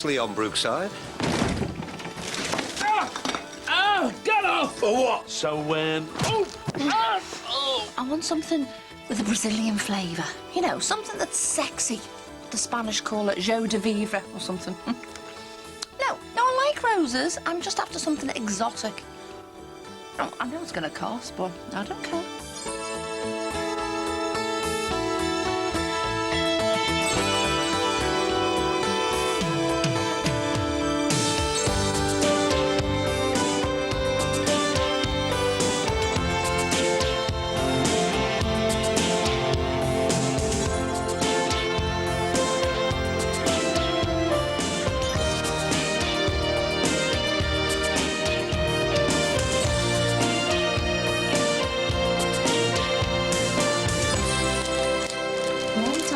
On Brookside. Get off! For what? So when... I want something with a Brazilian flavour. You know, something that's sexy. The Spanish call it joie de vivre or something. No, I like roses. I'm just after something exotic. Oh, I know it's going to cost, but I don't care.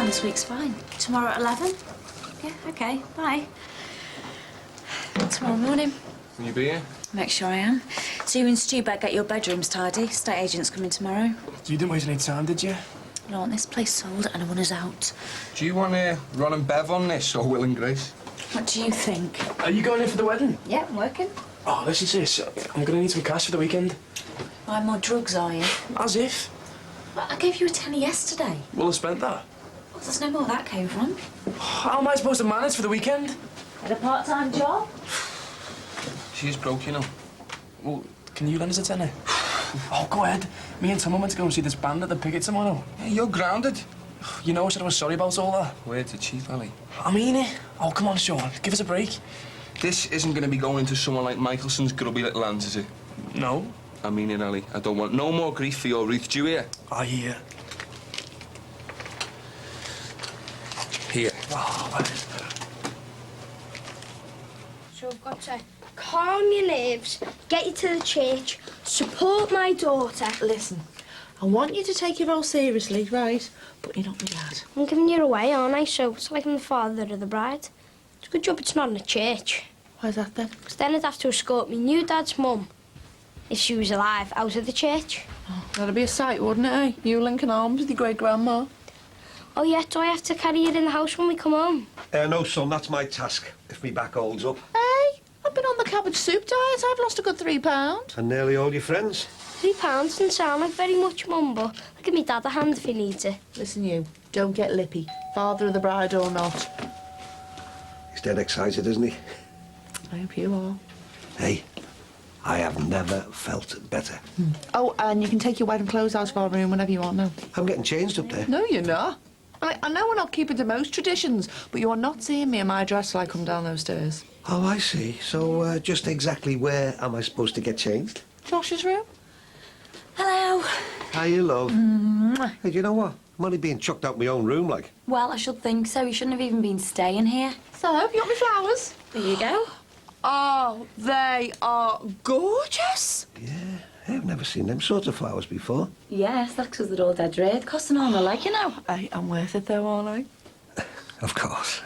This week's fine. Tomorrow at 11? Yeah, OK, bye. Tomorrow morning. Will you be here? Make sure I am. So you and Stu better get your bedrooms tidy. Estate agent's coming tomorrow. You didn't waste any time, did you? I want this place sold and I want us out. Do you want Ron and Bev on this, or Will and Grace? What do you think? Are you going in for the wedding? Yeah, I'm working. Oh, listen to this. I'm going to need some cash for the weekend. Buy more drugs, are you? As if. Well, I gave you a tenner yesterday. Will have spent that. Well, there's no more where that came from. How am I supposed to manage for the weekend? Had a part-time job? She's broke, you know. Well, can you lend us a tenner? Oh, go ahead. Me and Tom are meant to go and see this band at the Picket tomorrow. Hey, you're grounded. You know I said I was sorry about all that. Where's the chief, Ali? I mean it. Oh, come on, Sean. Give us a break. This isn't going to be going into someone like Michelson's grubby little hands, is it? No. I mean it, Ali. I don't want no more grief for your Ruth. Do you hear? I hear. Here. Oh, well. So I've got to calm your nerves, get you to the church, support my daughter. Listen, I want you to take your role seriously, right? But you're not my dad. I'm giving you away, aren't I? So it's like I'm the father of the bride. It's a good job it's not in a church. Why's that then? Because then I'd have to escort me new dad's mum, if she was alive, out of the church. Oh, that'd be a sight, wouldn't it, eh? You linking arms with your great-grandma. Oh, yeah, do I have to carry her in the house when we come home? No, son, that's my task, if me back holds up. Hey, I've been on the cabbage soup diet. I've lost a good £3. And nearly all your friends. £3 doesn't sound like very much, Mum, but I'll give me Dad a hand if he needs it. Listen, you, don't get lippy. Father of the bride or not. He's dead excited, isn't he? I hope you are. Hey, I have never felt better. Oh, and you can take your wedding clothes out of our room whenever you want now. I'm getting changed up there. No, you're not. I know we're not keeping to most traditions, but you are not seeing me in my dress till I come down those stairs. Oh, I see. So, just exactly where am I supposed to get changed? Josh's room? Hello. Hiya, love. Mwah. Hey, do you know what? I'm only being chucked out my own room, like. Well, I should think so. You shouldn't have even been staying here. So, you got me flowers? There you go. Oh, they are gorgeous. Yeah, I've never seen them sort of flowers before. Yes, that's because they're all dead red. Costing all I like, you know. Hey, I'm worth it though, aren't I? Of course.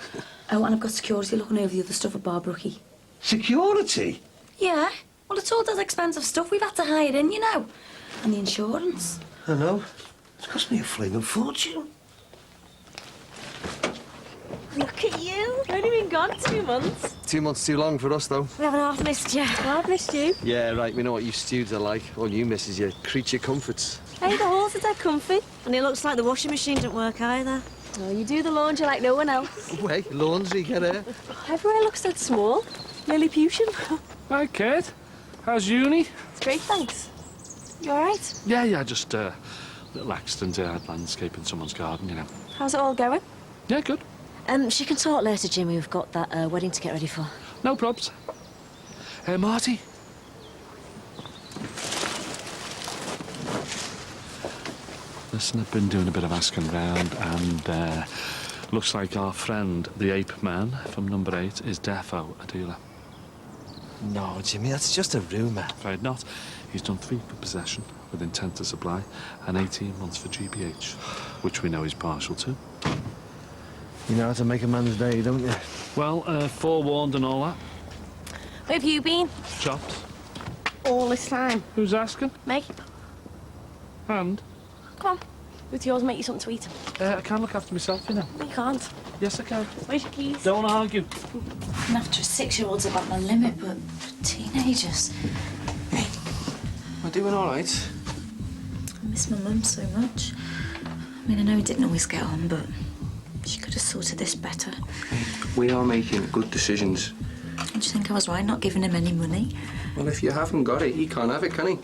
Oh, and I've got security looking over the other stuff at Barbrookie. Security? Yeah. Well, it's all that expensive stuff we've had to hire in, you know. And the insurance. I know. It's cost me a flaming fortune. Look at you. Only been gone 2 months. 2 months too long for us, though. We haven't half missed you. Well, I've missed you. Yeah, right, we know what you stews are like. All you miss is your creature comforts. Hey, the halls are dead comfy. And it looks like the washing machine didn't work either. Oh, you do the laundry like no one else. Wait, laundry, get her. Everywhere looks dead small. Lilliputian. Hi, Kate. How's uni? It's great, thanks. You all right? Yeah, just a little accident. I had landscape in someone's garden, you know. How's it all going? Yeah, good. She can talk later, Jimmy. We've got that wedding to get ready for. No probs. Hey, Marty. Listen, I've been doing a bit of asking round, and looks like our friend, the ape man from number 8, is defo a dealer. No, Jimmy, that's just a rumour. Afraid not. He's done 3 for possession with intent to supply and 18 months for GBH, which we know he's partial to. You know how to make a man's day, don't you? Well, forewarned and all that. Where have you been? Chops. All this time. Who's asking? Me? And? Come on. With yours, make you something to eat. I can look after myself, you know. You can't. Yes, I can. Where's your keys? Don't argue. And after 6-year-olds about my limit, but teenagers. We're doing all right. I miss my mum so much. I mean, I know we didn't always get on, but she could have sorted this better. We are making good decisions. Don't you think I was right not giving him any money? Well, if you haven't got it, he can't have it, can he?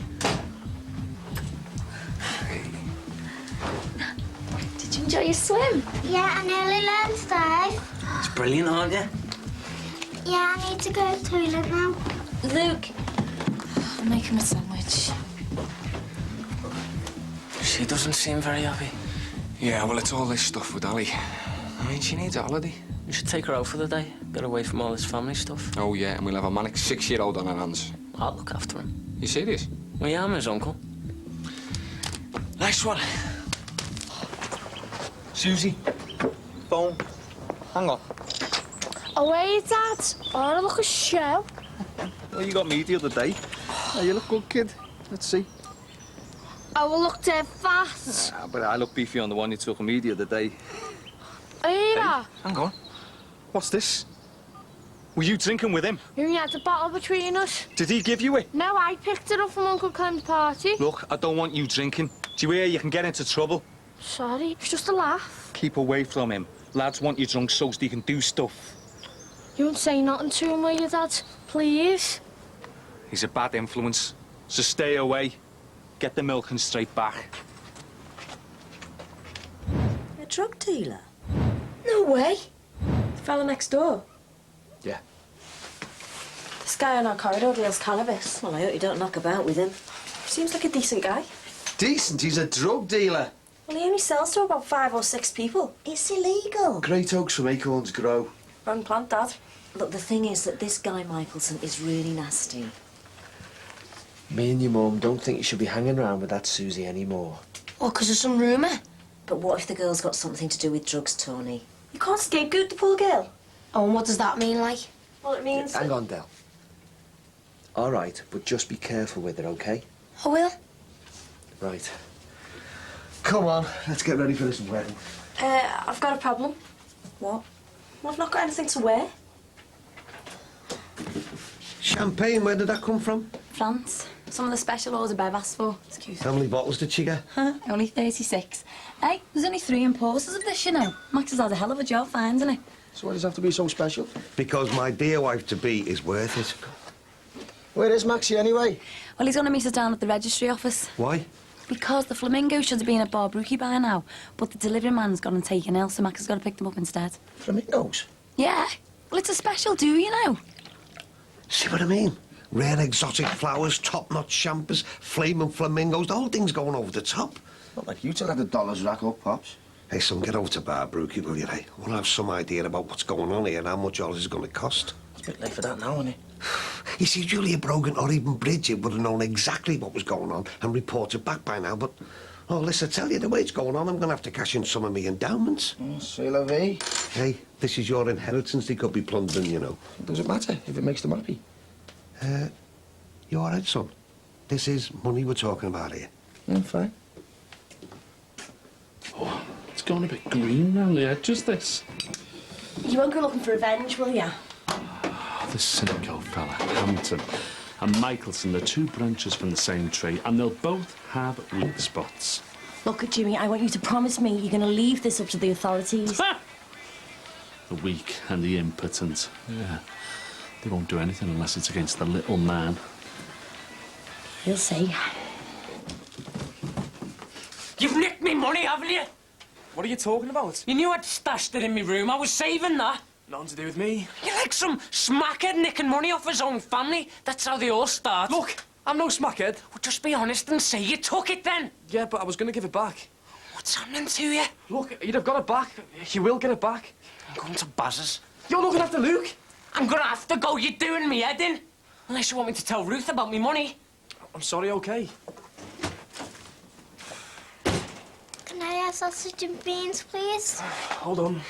Did you enjoy your swim? Yeah, I nearly learned to dive. It's brilliant, aren't you? Yeah, I need to go to the toilet now. Luke, I'll make him a sandwich. She doesn't seem very happy. Yeah, well, it's all this stuff with Ali. I mean, she needs a holiday. We should take her out for the day. Get away from all this family stuff. Oh, yeah, and we'll have a manic 6-year-old on our hands. I'll look after him. You serious? Well, yeah, I'm his uncle. Nice one. Susie, phone. Hang on. Away, Dad. I want to look a show. Well, you got me the other day. Oh, you look good, kid. Let's see. I will look dead fast. Ah, but I look beefy on the one you took me the other day. Ada, Hang on. What's this? Were you drinking with him? you had a battle between us. Did he give you it? No, I picked it up from Uncle Clem's party. Look, I don't want you drinking. Do you hear? You can get into trouble. Sorry, it's just a laugh. Keep away from him. Lads want you drunk so they can do stuff. You won't say nothing to him, will you, Dad? Please? He's a bad influence. So stay away. Get the milking straight back. A drug dealer? No way. The fella next door. Yeah. This guy on our corridor deals cannabis. Well, I hope you don't knock about with him. Seems like a decent guy. Decent? He's a drug dealer. Well, he only sells to about 5 or 6 people. It's illegal. Great oaks from acorns grow. Wrong plant, Dad. Look, the thing is that this guy Michelson is really nasty. Me and your mum don't think you should be hanging around with that Susie anymore. Oh, 'cause of some rumour? But what if the girl's got something to do with drugs, Tony? You can't scapegoat the poor girl. Oh, and what does that mean, like? Well, it means... Hang on, Del. All right, but just be careful with her, OK? I will. Right. Come on, let's get ready for this wedding. I've got a problem. What? Well, I've not got anything to wear. Champagne, where did that come from? France. Some of the special orders Bev asked for. Excuse me. How many bottles did she get? Only 36. Hey, there's only 3 importers of this, you know. Max has had a hell of a job finding it. So why does it have to be so special? Because my dear wife-to-be is worth it. Where is Maxie anyway? Well, he's going to meet us down at the registry office. Why? Because the flamingo should have been at Brookside by now, but the delivery man's gone and taken ill, so Max has got to pick them up instead. Flamingos? Yeah. Well, it's a special do, you know. See what I mean? Rare exotic flowers, top-notch champers, flaming flamingos, the whole thing's going over the top. Not like you to let the dollars rack up, Pops. Hey, son, get over to Brookie, will you, hey? I want to have some idea about what's going on here and how much all this is going to cost. It's a bit late for that now, isn't it? You see, Julia Brogan or even Bridget would have known exactly what was going on and reported back by now, but... Oh, listen, I tell you, the way it's going on, I'm going to have to cash in some of my endowments. C'est la vie. Hey, this is your inheritance they could be plundering, you know. It doesn't matter if it makes them happy. You all right, son? This is money we're talking about here. I'm fine. Oh, it's gone a bit green round the edges, this. You won't go looking for revenge, will ya? Oh, this cynical fella, Hampton, and Michelson, they're 2 branches from the same tree, and they'll both have weak spots. Look, Jimmy, I want you to promise me you're going to leave this up to the authorities. The weak and the impotent. Yeah. They won't do anything unless it's against the little man. You'll see. You've nicked me money, haven't you? What are you talking about? You knew I'd stashed it in my room. I was saving that. Nothing to do with me. You're like some smackhead nicking money off his own family. That's how they all start. Look, I'm no smackhead. Well, just be honest and say you took it then. Yeah, but I was going to give it back. What's happening to you? Look, you'd have got it back. You will get it back. I'm going to Baz's. You're looking after Luke. I'm going to have to go. You're doing me head in. Unless you want me to tell Ruth about me money. I'm sorry, OK. Can I have sausage and beans, please? Hold on.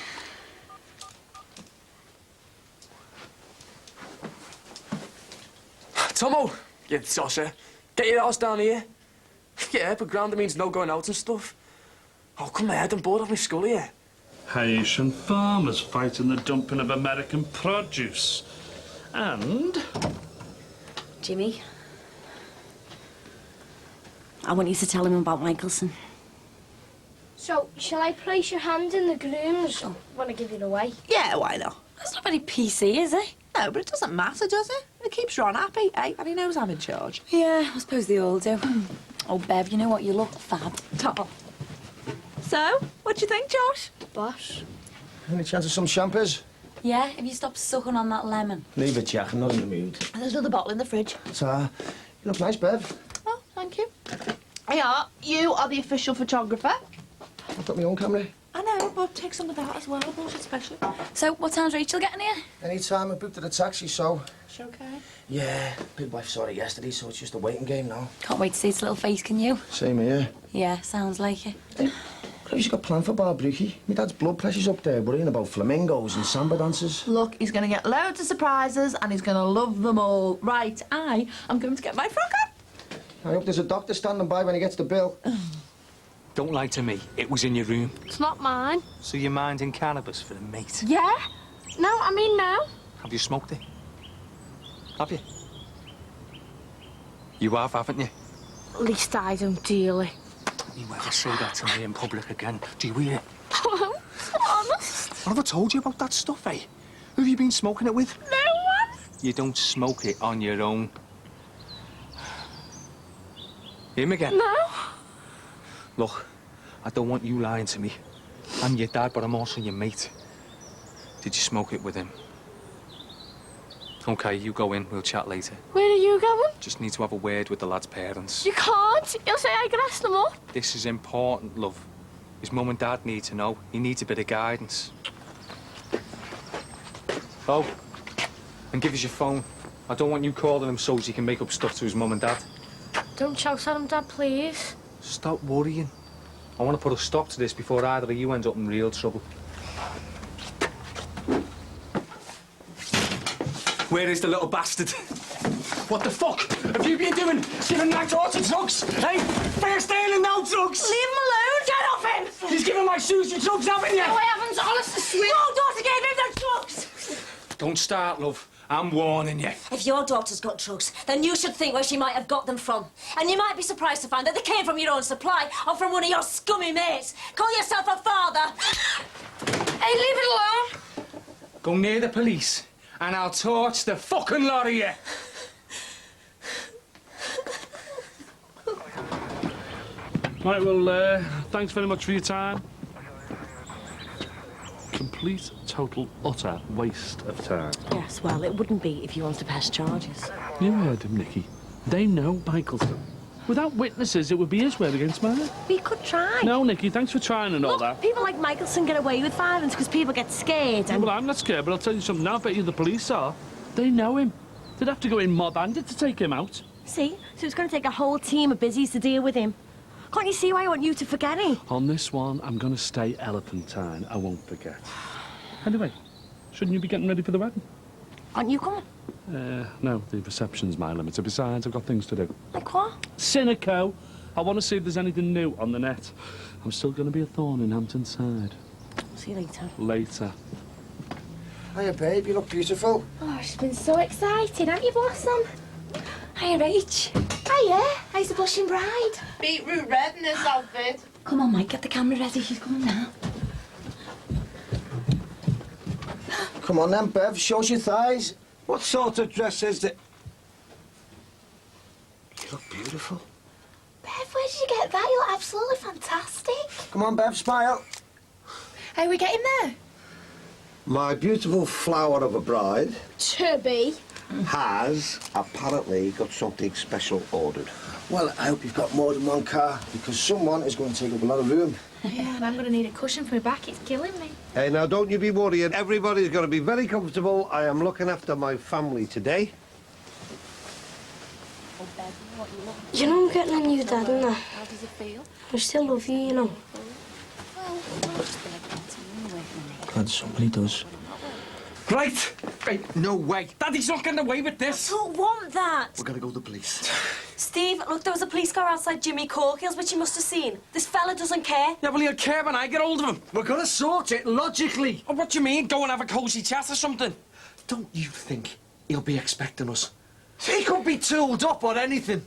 Tomo, you tosser. Get your ass down here. Yeah, but grounder means no going out and stuff. Oh, come here, I'm bored of my skull here. Haitian farmers fighting the dumping of American produce. And... Jimmy, I want you to tell him about Michelson. So, shall I place your hand in the grooms when I give it away? Yeah, why not? That's not very PC, is it? No, but it doesn't matter, does it? It keeps Ron happy, eh? And he knows I'm in charge. Yeah, I suppose they all do. Oh, Bev, you know what? You look fab. Top. So, what do you think, Josh? Boss. Any chance of some champers? Yeah, if you stop sucking on that lemon. Leave it, Jack. I'm not in the mood. And there's another bottle in the fridge. So, you look nice, Bev. Oh, thank you. Yeah, you are the official photographer. I've got my own camera. I know, but take some of that as well. Bullshit special. So, what time's Rachel getting here? Any time I booked at a taxi, so... She okay? Yeah, big wife saw it yesterday, so it's just a waiting game now. Can't wait to see its little face, can you? Same here. Yeah, sounds like it. Hey, what have you got planned for Barbruki? My dad's blood pressure's up there, worrying about flamingos and samba dancers. Look, he's going to get loads of surprises and he's going to love them all. Right, I am going to get my frock up. I hope there's a doctor standing by when he gets the bill. Don't lie to me. It was in your room. It's not mine. So you're minding cannabis for the mate? Yeah? No, I mean no. Have you smoked it? Have you? You have, haven't you? At least I don't deal it. You ever say that to me in public again? Do you hear? Honest. What have I told you about that stuff, eh? Who have you been smoking it with? No one. You don't smoke it on your own. Him again? No. Look, I don't want you lying to me. I'm your dad, but I'm also your mate. Did you smoke it with him? OK, you go in. We'll chat later. Where are you going? Just need to have a word with the lad's parents. You can't. You'll say I grassed them up. This is important, love. His mum and dad need to know. He needs a bit of guidance. Oh, and give us your phone. I don't want you calling him so he can make up stuff to his mum and dad. Don't shout at him, Dad, please. Stop worrying. I want to put a stop to this before either of you ends up in real trouble. Where is the little bastard? What the fuck have you been doing? Giving my daughter drugs? Hey, fair stealing, no drugs! Leave him alone. Get off him. He's giving my Susie drugs, haven't you? No, I haven't. Honest to swear. Your daughter gave him the drugs! Don't start, love. I'm warning you. If your daughter's got drugs, then you should think where she might have got them from. And you might be surprised to find that they came from your own supply or from one of your scummy mates. Call yourself a father. Hey, leave it alone. Go near the police and I'll torch the fucking lot of you. Right, well, thanks very much for your time. Complete, total, utter waste of time. Yes, well, it wouldn't be if you wanted to press charges. You heard him, Nicky. They know Michelson. Without witnesses, it would be his word against mine. We could try. No, Nicky, thanks for trying and all Look, that. people like Michelson get away with violence because people get scared and... Well, I'm not scared, but I'll tell you something now. I bet you the police are. They know him. They'd have to go in mob-handed to take him out. See? So it's going to take a whole team of busies to deal with him. Can't you see why I want you to forget him? On this one, I'm going to stay elephantine. I won't forget. Anyway, shouldn't you be getting ready for the wedding? Aren't you coming? No, the reception's my limit. Besides, I've got things to do. Like what? Cynico. I want to see if there's anything new on the net. I'm still going to be a thorn in Hampton's side. See you later. Later. Hiya, babe. You look beautiful. Oh, she's been so excited, haven't you, Blossom? Hiya, Rach. Hiya. How's the blushing bride? Beetroot red in this outfit. Come on, Mike, get the camera ready. She's coming now. Come on then, Bev. Show us your thighs. What sort of dress is it? You look beautiful. Bev, where did you get that? You look absolutely fantastic. Come on, Bev. Smile. How we getting there? My beautiful flower of a bride To be. has apparently got something special ordered. Well, I hope you've got more than one car, because someone is going to take up a lot of room. Yeah, and I'm going to need a cushion for my back. It's killing me. Hey, now don't you be worrying. Everybody's going to be very comfortable. I am looking after my family today. You know I'm getting a new dad and that. How does it feel? I still love you, you know. Well, I've just been a bit anyway. Glad somebody does. Right. Right, no way. Daddy's not getting away with this. I don't want that. We're gonna go to the police. Steve, look, there was a police car outside Jimmy Corkill's, which you must have seen. This fella doesn't care. Yeah, well, he'll care when I get hold of him. We're gonna sort it, logically. Oh, what do you mean? Go and have a cosy chat or something? Don't you think he'll be expecting us? He could be tooled up or anything.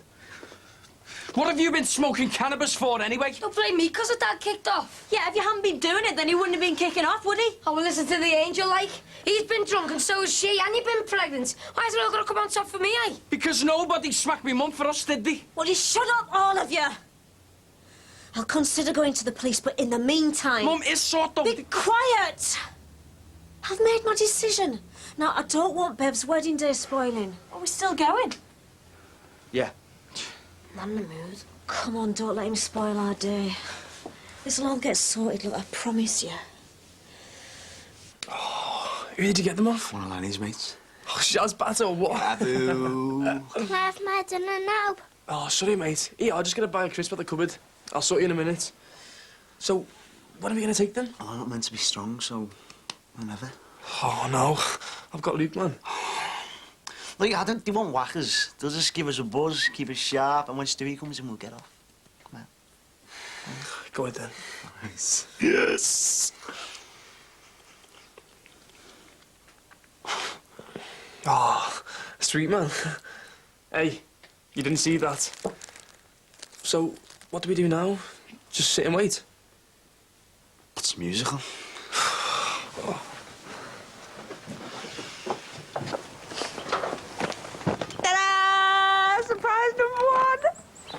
What have you been smoking cannabis for, anyway? Don't blame me because Dad kicked off. Yeah, if you hadn't been doing it, then he wouldn't have been kicking off, would he? I will listen to the angel, like. He's been drunk and so has she, and you've been pregnant. Why is it all going to come on top for me, eh? Because nobody smacked me mum for us, did they? Well, you shut up, all of you. I'll consider going to the police, but in the meantime... Mum is sort of... Be quiet! I've made my decision. Now, I don't want Bev's wedding day spoiling. Are we still going? Yeah. I'm in the mood. Come on, don't let him spoil our day. This'll all get sorted, look, I promise you. Who did you get them off? One of Lanny's mates. Oh, Shaz Batter or what? Taboo. Can I have my dinner now? Oh, sorry, mate. Yeah, I'll just get a bag of crisps at the cupboard. I'll sort you in a minute. So, when are we going to take them? I'm not meant to be strong, so whenever. Oh, no. I've got Luke, man. Look, I don't. They want whackers. They'll just give us a buzz, keep us sharp, and when Stewie comes in, we'll get off. Come on. Go ahead, then. Nice. Yes. Oh, sweet man. Hey, you didn't see that. So, what do we do now? Just sit and wait? It's musical. Ta-da! Surprise number 1!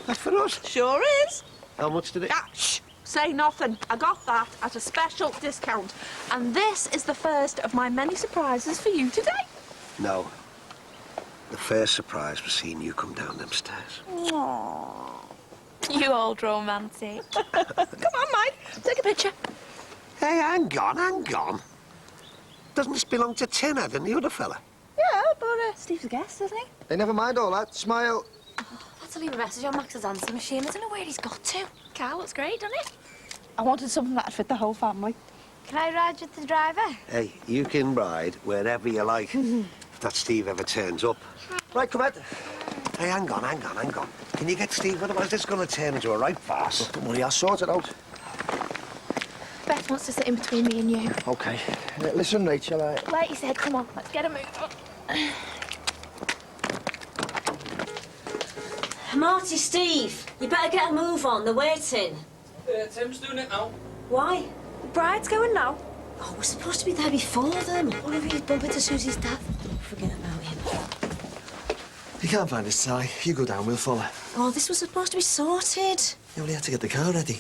That's for us. Sure is. How much did it? Ah, shh! Say nothing. I got that at a special discount. And this is the first of my many surprises for you today. No. The first surprise was seeing you come down them stairs. Aww. You old romantic. Come on, Mike. Take a picture. Hey, hang on. Doesn't this belong to Tinhead and the other fella? Yeah, but Steve's a guest, isn't he? Hey, never mind all that. Smile. I had to leave a message on Max's answer machine. I don't know where he's got to. Car looks great, doesn't it? I wanted something that'd fit the whole family. Can I ride with the driver? Hey, you can ride wherever you like. If that Steve ever turns up. Right, come on. Hey, hang on. Can you get Steve? Otherwise, this is going to turn into a right farce. Don't worry, I'll sort it out. Beth wants to sit in between me and you. Okay. Listen, Rachel, Like you said, come on, let's get a move on. Marty, Steve, you better get a move on. They're waiting. Tim's doing it now. Why? The bride's going now. Oh, we're supposed to be there before them. What if he's bump into Susie's dad? Forget about him. you can't find his tie. You go down, we'll follow. Oh, this was supposed to be sorted. Yeah, well, you have to get the car ready.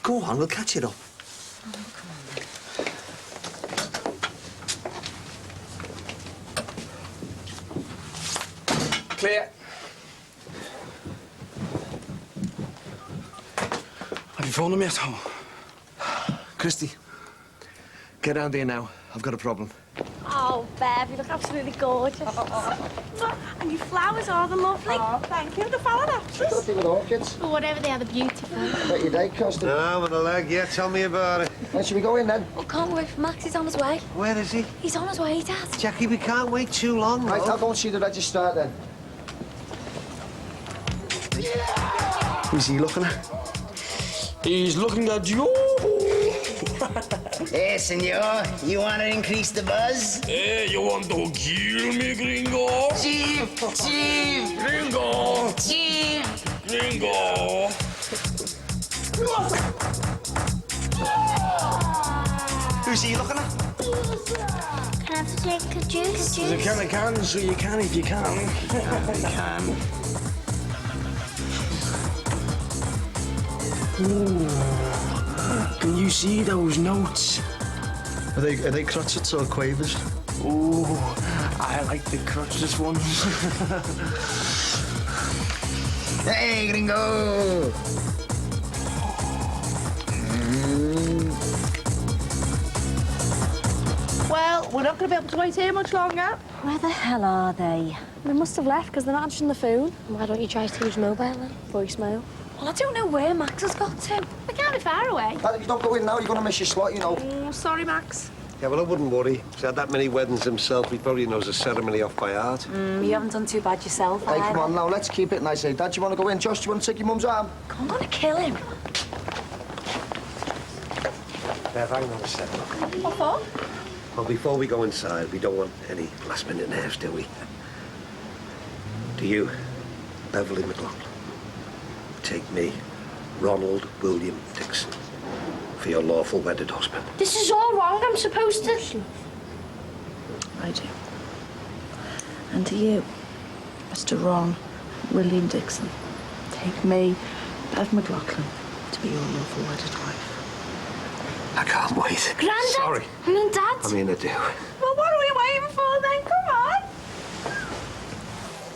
Go on, we'll catch it up. Oh, come on then. Clear. Have you phoned him yet? Oh. Christy, get down there now. I've got a problem. Oh, Bev, you look absolutely gorgeous. And your flowers are the lovely. Oh, thank you. The fella Got to with orchids. But whatever they are, they're beautiful. Bet your day, Costa. No, with a leg, yeah. Tell me about it. Right, should we go in then? Well, can't wait for Max. He's on his way. Where is he? He's on his way, Dad. Jackie, we can't wait too long, Right, love. I'll go and see the registrar then. Who's he looking at? He's looking at you. Hey, senor, you want to increase the buzz? Hey, you want to kill me, gringo? Chief! Gringo! Chief! Gringo! Who's he looking at? Can I have a drink of juice? You can, so you can if you can. You can. Can you see those notes? Are they crotchets or quavers? Ooh, I like the crotchless ones. Hey, gringo! Well, we're not going to be able to wait here much longer. Where the hell are they? They must have left because they're not answering the phone. Why don't you try Steve's mobile then? Voicemail. Well, I don't know where Max has got to. They can't be far away. If you don't go in now, you're going to miss your slot, you know. Oh, sorry, Max. Yeah, well, I wouldn't worry. He's had that many weddings himself. He probably knows the ceremony off by heart. You haven't done too bad yourself, Hey, either. come on now, let's keep it nice. Hey, Dad, do you want to go in? Josh, do you want to take your mum's arm? I'm gonna kill him. Bev, hang on a second. What for? Well, before we go inside, we don't want any last-minute nerves, do we? Do you, Beverly McLaughlin, take me, Ronald William Dixon, for your lawful wedded husband? This is all wrong. I'm supposed to... I do. And to you, Mr. Ron William Dixon, take me, Bev McLaughlin, to be your lawful wedded wife. I can't wait. Grandad! Sorry. I mean, Dad. I mean, I do. Well, what are we waiting for then? Come on.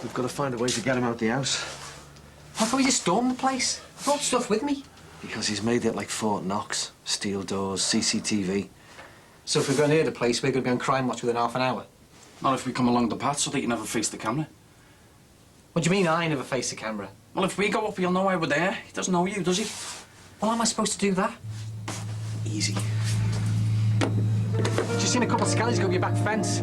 We've got to find a way to get him out the house. How can we just storm the place? I brought stuff with me. Because he's made it like Fort Knox. Steel doors, CCTV. So if we're going near the place, we're going to be on crime watch within half an hour. Not if we come along the path so that you never face the camera. What do you mean I never face the camera? Well, if we go up, he'll know why we're there. He doesn't know you, does he? Well, how am I supposed to do that? Easy. Just seen a couple of skellies go up your back fence.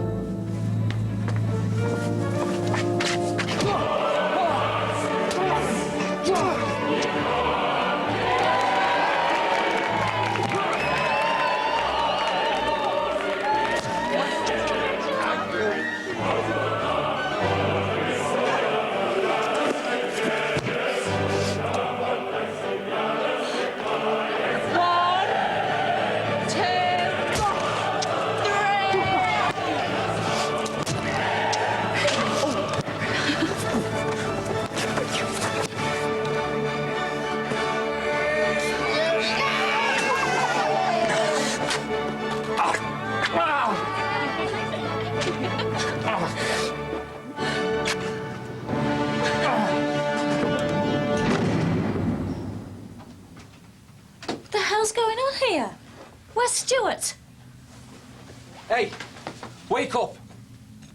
What the hell's going on here? Where's Stuart? Hey, wake up.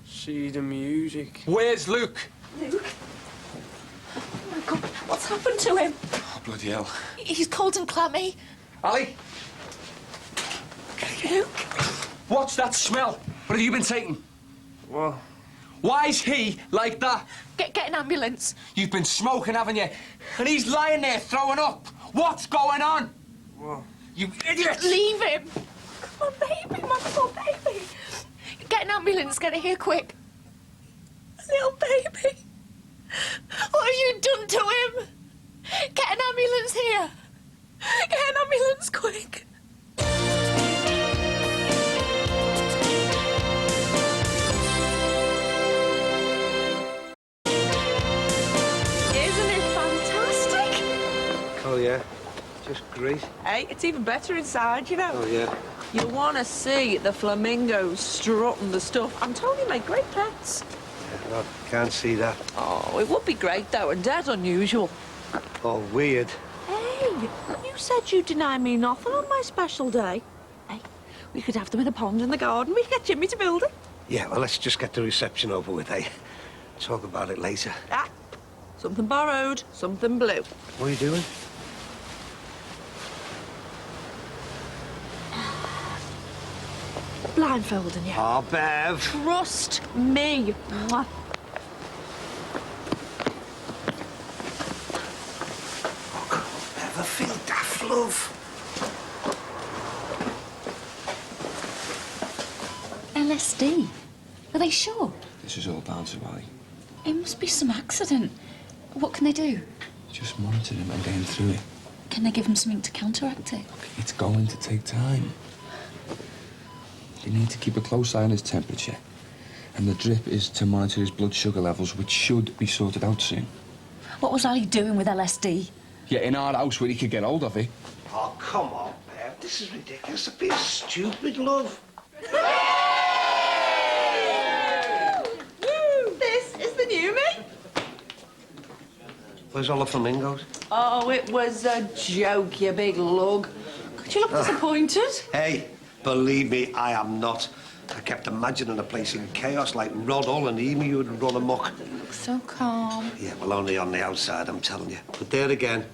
See the music. Where's Luke? Luke? Oh, my God, what's happened to him? Oh, bloody hell. He's cold and clammy. Ali? Luke? What's that smell? What have you been taking? What? Why's he like that? Get an ambulance. You've been smoking, haven't you? And he's lying there throwing up. What's going on? What? You idiot! Leave him. Come on, baby, my poor baby. Get an ambulance, get it here quick. Little baby. What have you done to him? Get an ambulance here. Get an ambulance quick. Isn't it fantastic? Oh, yeah. Just great. Hey, it's even better inside, you know. Oh, yeah. You want to see the flamingos strutting the stuff. I'm telling you, make great pets. I can't see that. Oh, it would be great, though, and dead unusual. Oh, weird. Hey, you said you'd deny me nothing on my special day. Hey, we could have them in a pond in the garden. We could get Jimmy to build it. Yeah, well, let's just get the reception over with, eh? Talk about it later. Ah, something borrowed, something blue. What are you doing? Blindfolding you. Oh, Bev. Trust me. Mwah. Bev, I feel daft, love. LSD? Are they sure? This is all down to Ali. It must be some accident. What can they do? Just monitor him and get him through it. Can they give him something to counteract it? It's going to take time. You need to keep a close eye on his temperature. And the drip is to monitor his blood sugar levels, which should be sorted out soon. What was Ali doing with LSD? Yeah, in our house where he could get hold of it. Oh, come on, Bev. This is ridiculous. Don't be stupid, love. This is the new me. Where's all the flamingos? Oh, it was a joke, you big lug. God, you look disappointed. Hey, believe me, I am not. I kept imagining a place in chaos like Rod Hull and Emu would run amok. So calm. Yeah, well, only on the outside, I'm telling you. But there again,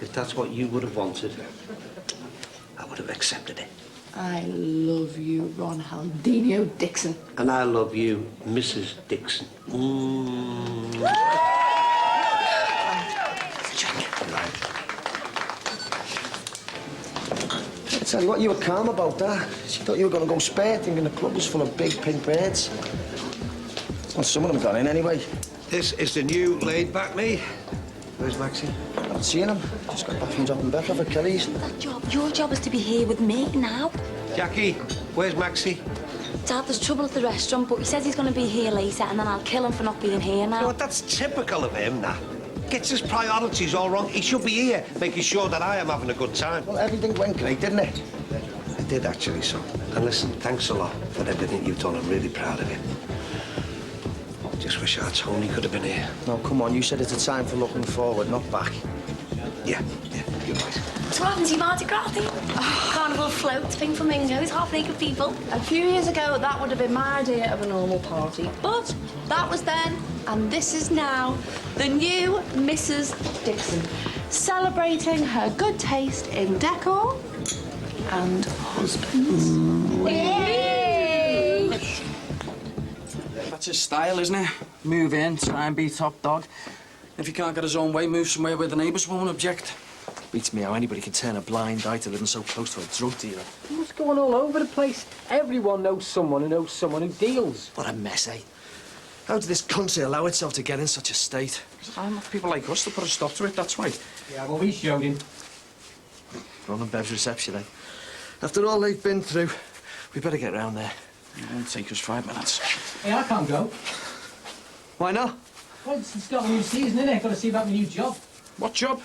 if that's what you would have wanted, I would have accepted it. I love you, Ron Haldinio Dixon. And I love you, Mrs. Dixon. I tell you what, you were calm about that. She thought you were going to go spare, thinking the club was full of big pink birds. Well, some of them got in anyway. This is the new laid-back me. Where's Maxie? I haven't seen him. Just got back from dropping Beth off at Kelly's. Your job is to be here with me now. Jackie, where's Maxie? Dad, there's trouble at the restaurant, but he says he's going to be here later, and then I'll kill him for not being here now. You know what, that's typical of him, that. Gets his priorities all wrong. He should be here, making sure that I am having a good time. Well, everything went great, didn't it? It did, actually, son. And listen, thanks a lot for everything you've done. I'm really proud of you. Just wish our Tony could have been here. No, come on, you said it's a time for looking forward, not back. Yeah, you're right. So what happened to your Mardi Gras thing? Carnival floats, pink flamingos, half-naked people. A few years ago, that would have been my idea of a normal party. But that was then, and this is now, the new Mrs. Dixon, celebrating her good taste in decor and husbands. Yay! That's his style, isn't it? Move in, try and be top dog. If he can't get his own way, move somewhere where the neighbours won't object. Beats me how anybody can turn a blind eye to living so close to a drug dealer. What's going all over the place? Everyone knows someone who deals. What a mess, eh? How did this country allow itself to get in such a state? I'm not people like us to put a stop to it, that's why. Yeah, well, we showed him. Ron and Bev's reception, eh? After all they've been through, we better get round there. It won't take us 5 minutes. Hey, I can't go. Why not? Well, it's got a new season, innit? Got to see about my new job. What job?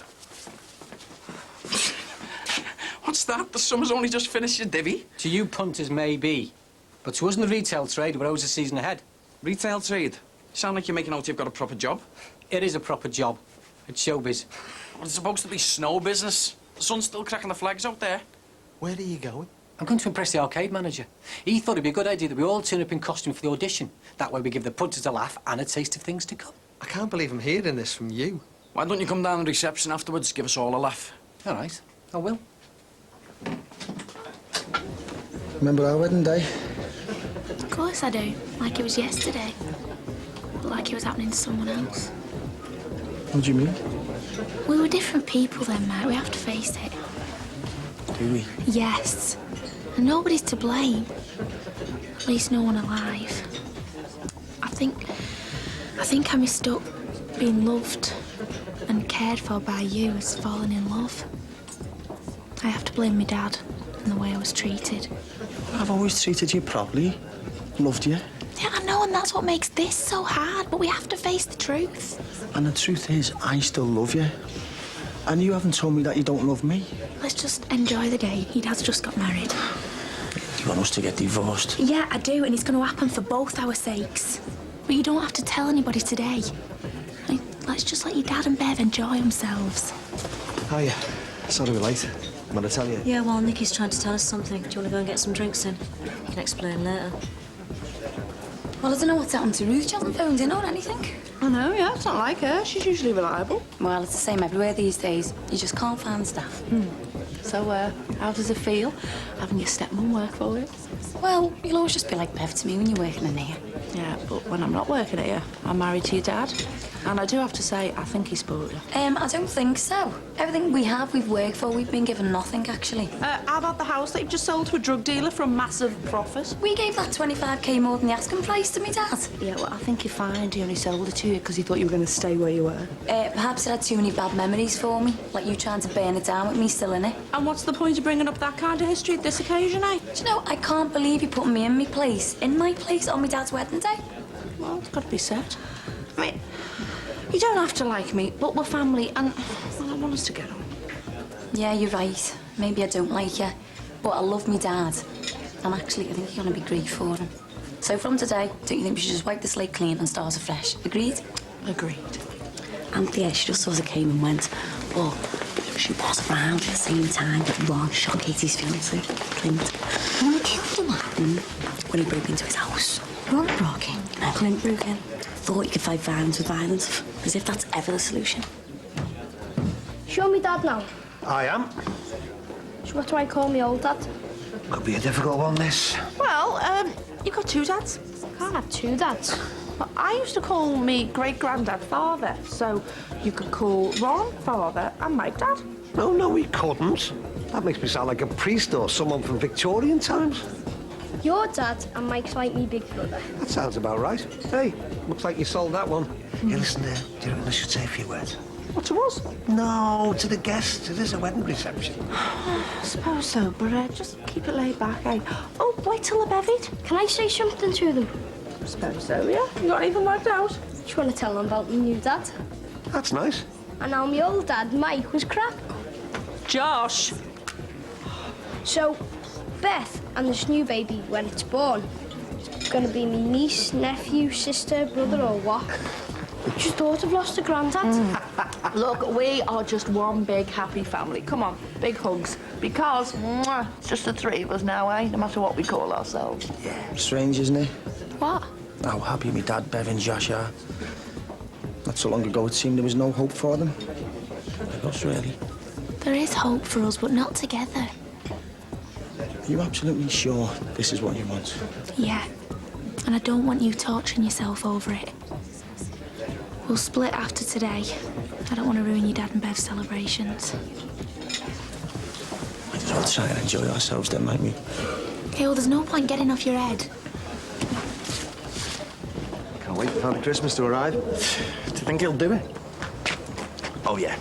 What's that? The summer's only just finished your divvy. To you punters, maybe. But to us in the retail trade, we're always a season ahead. Retail trade? You sound like you're making out you've got a proper job. It is a proper job. It's showbiz. Well, it's supposed to be snow business. The sun's still cracking the flags out there. Where are you going? I'm going to impress the arcade manager. He thought it'd be a good idea that we all turn up in costume for the audition. That way we give the punters a laugh and a taste of things to come. I can't believe I'm hearing this from you. Why don't you come down to reception afterwards, give us all a laugh? All right, I will. Remember our wedding day? Of course I do. Like it was yesterday. Like it was happening to someone else. What do you mean? We were different people then, mate. We have to face it. Do we? Yes. And nobody's to blame. At least no one alive. I think I mistook being loved and cared for by you as falling in love. I have to blame my dad and the way I was treated. I've always treated you properly. Loved you. Yeah, I know, and that's what makes this so hard, but we have to face the truth. And the truth is, I still love you. And you haven't told me that you don't love me. Let's just enjoy the day. Your dad's just got married. Do you want us to get divorced? Yeah, I do, and it's going to happen for both our sakes. But you don't have to tell anybody today. Let's just let your dad and Bev enjoy themselves. Hiya. Sorry we're late. Want to tell you? Yeah, well, Nikki's trying to tell us something. Do you want to go and get some drinks in? I can explain later. Well, I don't know what's happened to Ruth. She hasn't phoned in or anything. I know, yeah, it's not like her. She's usually reliable. Well, it's the same everywhere these days. You just can't find staff. So, how does it feel having your stepmom work for you? Well, you'll always just be like Bev to me when you're working in here. Yeah, but when I'm not working here, I'm married to your dad. And I do have to say, I think he spoiled you. I don't think so. Everything we have, we've worked for. We've been given nothing, actually. How about the house that you've just sold to a drug dealer for a massive profit? We gave that 25k more than the asking price to me dad. Yeah, well, I think you're fine. He only sold it to you because he thought you were going to stay where you were. Perhaps it had too many bad memories for me. Like you trying to burn it down with me still in it. And what's the point of bringing up that kind of history at this occasion, eh? Do you know, I can't believe you put me in my place on my dad's wedding day. Well, it's got to be said. I mean, you don't have to like me, but we're family, and well, I want us to get on. Yeah, you're right. Maybe I don't like you, but I love me dad. And actually, I think you're going to be great for him. So from today, don't you think we should just wipe the slate clean and start afresh? Agreed? Agreed. And yeah, she just sort of came and went, but she was around at the same time that Ron shot Katie's fiancé, Clint. And we killed him, when he broke into his house. Ron broke in, and Clint broke in. Thought you could fight violence with violence, as if that's ever the solution. Show me dad now. I am. So what do I call me old dad? Could be a difficult one, this. Well, you've got two dads. Can't have two dads. Well, I used to call me great-granddad father, so you could call Ron father and Mike dad. No, we couldn't. That makes me sound like a priest or someone from Victorian times. Your dad and Mike's like me big brother. That sounds about right. Hey, looks like you sold that one. Hey, listen there. Do you reckon I should say a few words? What, to us? No, to the guests. It is a wedding reception. I suppose so, but just keep it laid back, eh? Oh, wait till they're bevied. Can I say something to them? I suppose so, yeah. You got anything worked out? Just want to tell them about my new dad. That's nice. And how my old dad, Mike, was crap. Josh! So, Beth and this new baby, when it's born, it's going to be me niece, nephew, sister, brother, or what? Just thought I've lost a granddad. Look, we are just one big happy family. Come on, big hugs. Because it's just the three of us now, eh? No matter what we call ourselves. Yeah, strange, isn't it? What? How happy my dad, Bev and Josh are. Not so long ago, it seemed there was no hope for them. Like us, really. There is hope for us, but not together. Are you absolutely sure this is what you want? Yeah. And I don't want you torturing yourself over it. We'll split after today. I don't want to ruin your dad and Bev's celebrations. Might as well try and enjoy ourselves then, might we? Okay, well, there's no point getting off your head. Can't wait for Father Christmas to arrive. Do you think he'll do it? Oh, yeah.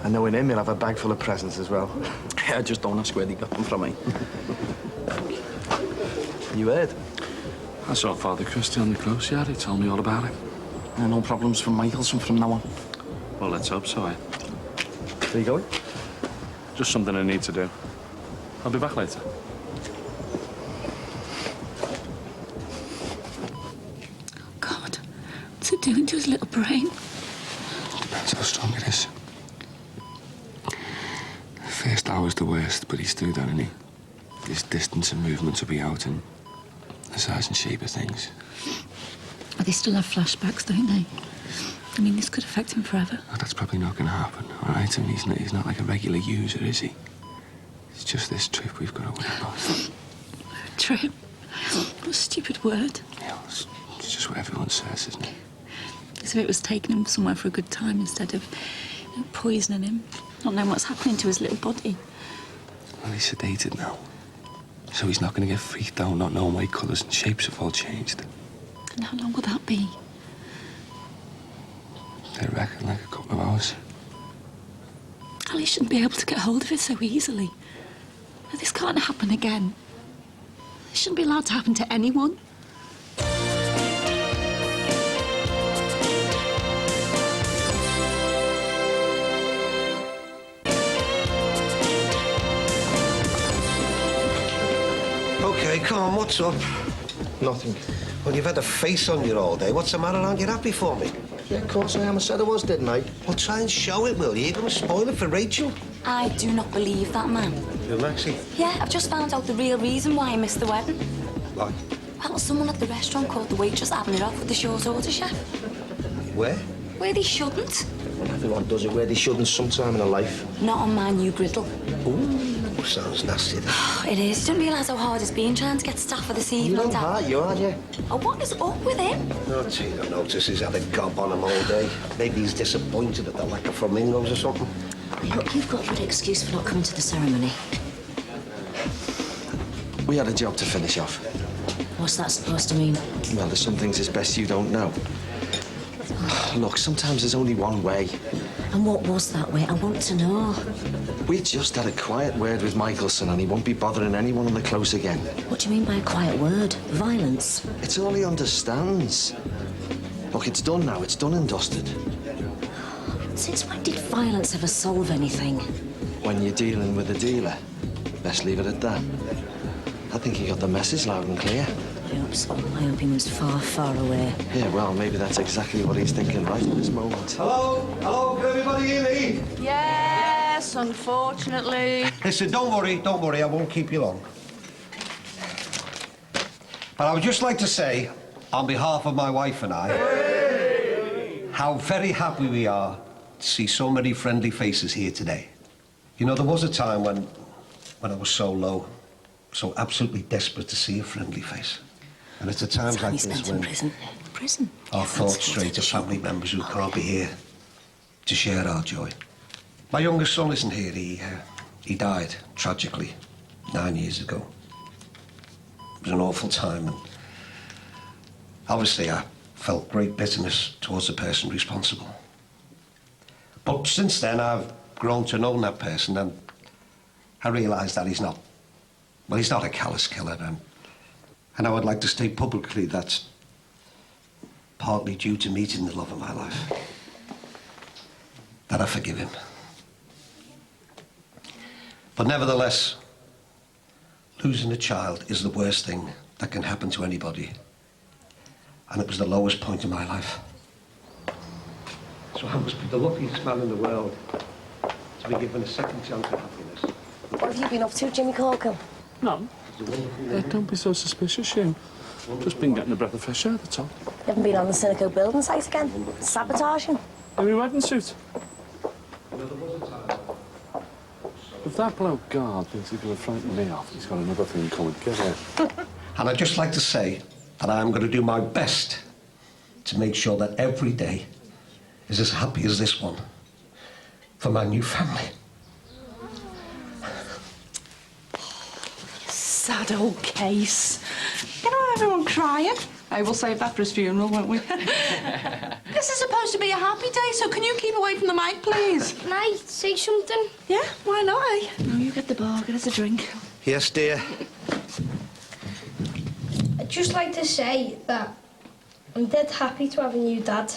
And knowing him, he'll have a bag full of presents as well. Yeah, just don't ask where they got them from, eh? You heard? I saw Father Christie on the close yard. He told me all about it. No problems from Michelson from now on. Well, let's hope so, eh? Where you going? Just something I need to do. I'll be back later. God, what's it doing to his little brain? Depends how strong it is. The first hour's the worst, but he's through that, isn't he? His distance and movements will be out, and the size and shape of things. Oh, they still have flashbacks, don't they? I mean, this could affect him forever. Oh, that's probably not going to happen, all right? I mean, he's not like a regular user, is he? It's just this trip we've got to worry about. Trip? What a stupid word. Yeah, it's just what everyone says, isn't it? As if it was taking him somewhere for a good time instead of poisoning him, not knowing what's happening to his little body. Well, he's sedated now. So he's not going to get freaked out not knowing why colours and shapes have all changed. And how long will that be? They reckon like a couple of hours. Ali shouldn't be able to get hold of it so easily. This can't happen again. This shouldn't be allowed to happen to anyone. Okay, come on, what's up? Nothing. Well, you've had a face on you all day. What's the matter? Aren't you happy for me? Yeah, of course I am. I said I was, didn't I? Well, try and show it, will you? You're going to spoil it for Rachel. I do not believe that man. You, Maxie? Yeah, I've just found out the real reason why I missed the wedding. Why? Well, someone at the restaurant caught the waitress having it off with the short order chef. Where? Where they shouldn't. Everyone does it where they shouldn't sometime in their life. Not on my new griddle. Ooh, sounds nasty. That. It is. You don't realise how hard it's been trying to get staff for this evening. You don't hurt you, are you? Oh, what is up with him? No, you don't notice he's had a gob on him all day. Maybe he's disappointed at the lack of flamingos or something. Look, you've got a good excuse for not coming to the ceremony. We had a job to finish off. What's that supposed to mean? Well, there's some things it's best you don't know. Look, sometimes there's only one way. And what was that way? I want to know. We just had a quiet word with Michelson and he won't be bothering anyone on the close again. What do you mean by a quiet word? Violence? It's all he understands. Look, it's done now. It's done and dusted. Since when did violence ever solve anything? When you're dealing with a dealer, let's leave it at that. I think he got the message loud and clear. I hope so. I hope he was far, far away. Yeah, well, maybe that's exactly what he's thinking right at this moment. Hello? Hello? Can everybody hear me? Yes, unfortunately. Listen, don't worry. I won't keep you long. But I would just like to say, on behalf of my wife and I, how very happy we are to see so many friendly faces here today. You know, there was a time when I was so low. so absolutely desperate to see a friendly face. And it's at times like this when our thoughts stray to family members who can't be here to share our joy. My youngest son isn't here. He died tragically 9 years ago. It was an awful time, and obviously I felt great bitterness towards the person responsible. But since then I've grown to know that person, and I realised that he's not a callous killer, and I would like to state publicly that's partly due to meeting the love of my life. That I forgive him. But nevertheless, losing a child is the worst thing that can happen to anybody. And it was the lowest point in my life. So I must be the luckiest man in the world to be given a second chance at happiness. What have you been up to, Jimmy Corkin? No. Don't be so suspicious, you. Just been getting a breath of fresh air, that's all. You haven't been on the Cynico building site again? Sabotaging? In my wedding suit. If that bloke guard thinks he's going to frighten me off, he's got another thing coming. Get here. And I'd just like to say that I'm going to do my best to make sure that every day is as happy as this one for my new family. Sad old case. You know, everyone crying. Hey, we'll save that for his funeral, won't we? This is supposed to be a happy day, so can you keep away from the mic, please? Can I say something? Yeah, why not, eh? No, you get the bar, get us a drink. Yes, dear. I'd just like to say that I'm dead happy to have a new dad.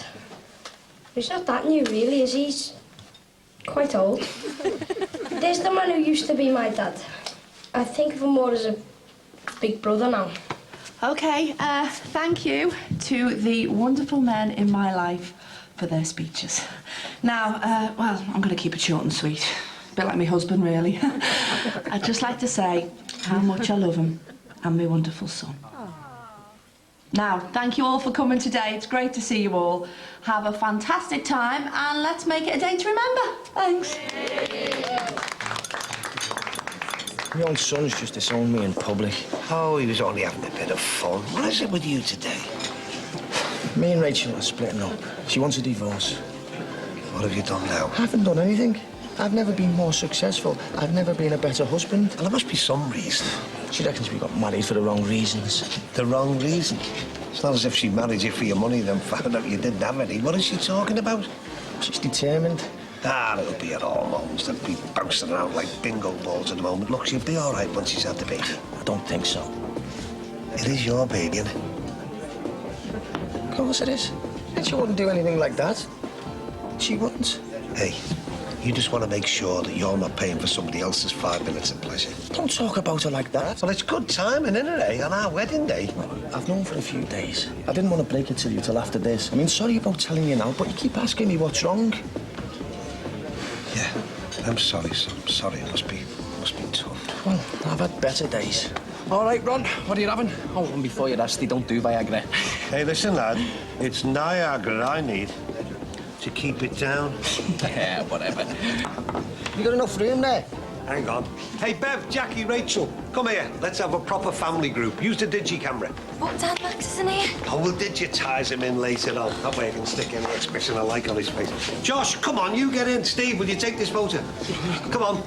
He's not that new, really, is he? He's quite old. There's the man who used to be my dad. I think of him more as a big brother now. OK, thank you to the wonderful men in my life for their speeches. Now, well, I'm going to keep it short and sweet. A bit like my husband, really. I'd just like to say how much I love him and my wonderful son. Now, thank you all for coming today. It's great to see you all. Have a fantastic time, and let's make it a day to remember. Thanks. My own son's just disowned me in public. Oh, he was only having a bit of fun. What is it with you today? Me and Rachel are splitting up. She wants a divorce. What have you done now? I haven't done anything. I've never been more successful. I've never been a better husband. Well, there must be some reason. She reckons we got married for the wrong reasons. The wrong reason? It's not as if she married you for your money, then found out you didn't have any. What is she talking about? She's determined. Ah, it'll be her hormones. They'll be bouncing around like bingo balls at the moment. Look, she'll be all right once she's had the baby. I don't think so. It is your baby, isn't it? Of course it is. And she wouldn't do anything like that. She wouldn't. Hey, you just want to make sure that you're not paying for somebody else's 5 minutes of pleasure. Don't talk about her like that. Well, it's good timing, isn't it, eh? On our wedding day. I've known for a few days. I didn't want to break it to you till after this. I mean, sorry about telling you now, but you keep asking me what's wrong. Yeah, I'm sorry, son. I'm sorry. It must be tough. Well, I've had better days. All right, Ron, what are you having? Oh, and before you're nasty, don't do Viagra. Hey, listen, lad. It's Niagara I need to keep it down. Yeah, whatever. You got enough room there? Hang on. Hey, Bev, Jackie, Rachel, come here. Let's have a proper family group. Use the digi-camera. What, Dad, Max isn't here? Oh, we'll digitise him in later on. That way I can stick any expression I like on his face. Josh, come on, you get in. Steve, will you take this photo? Come on.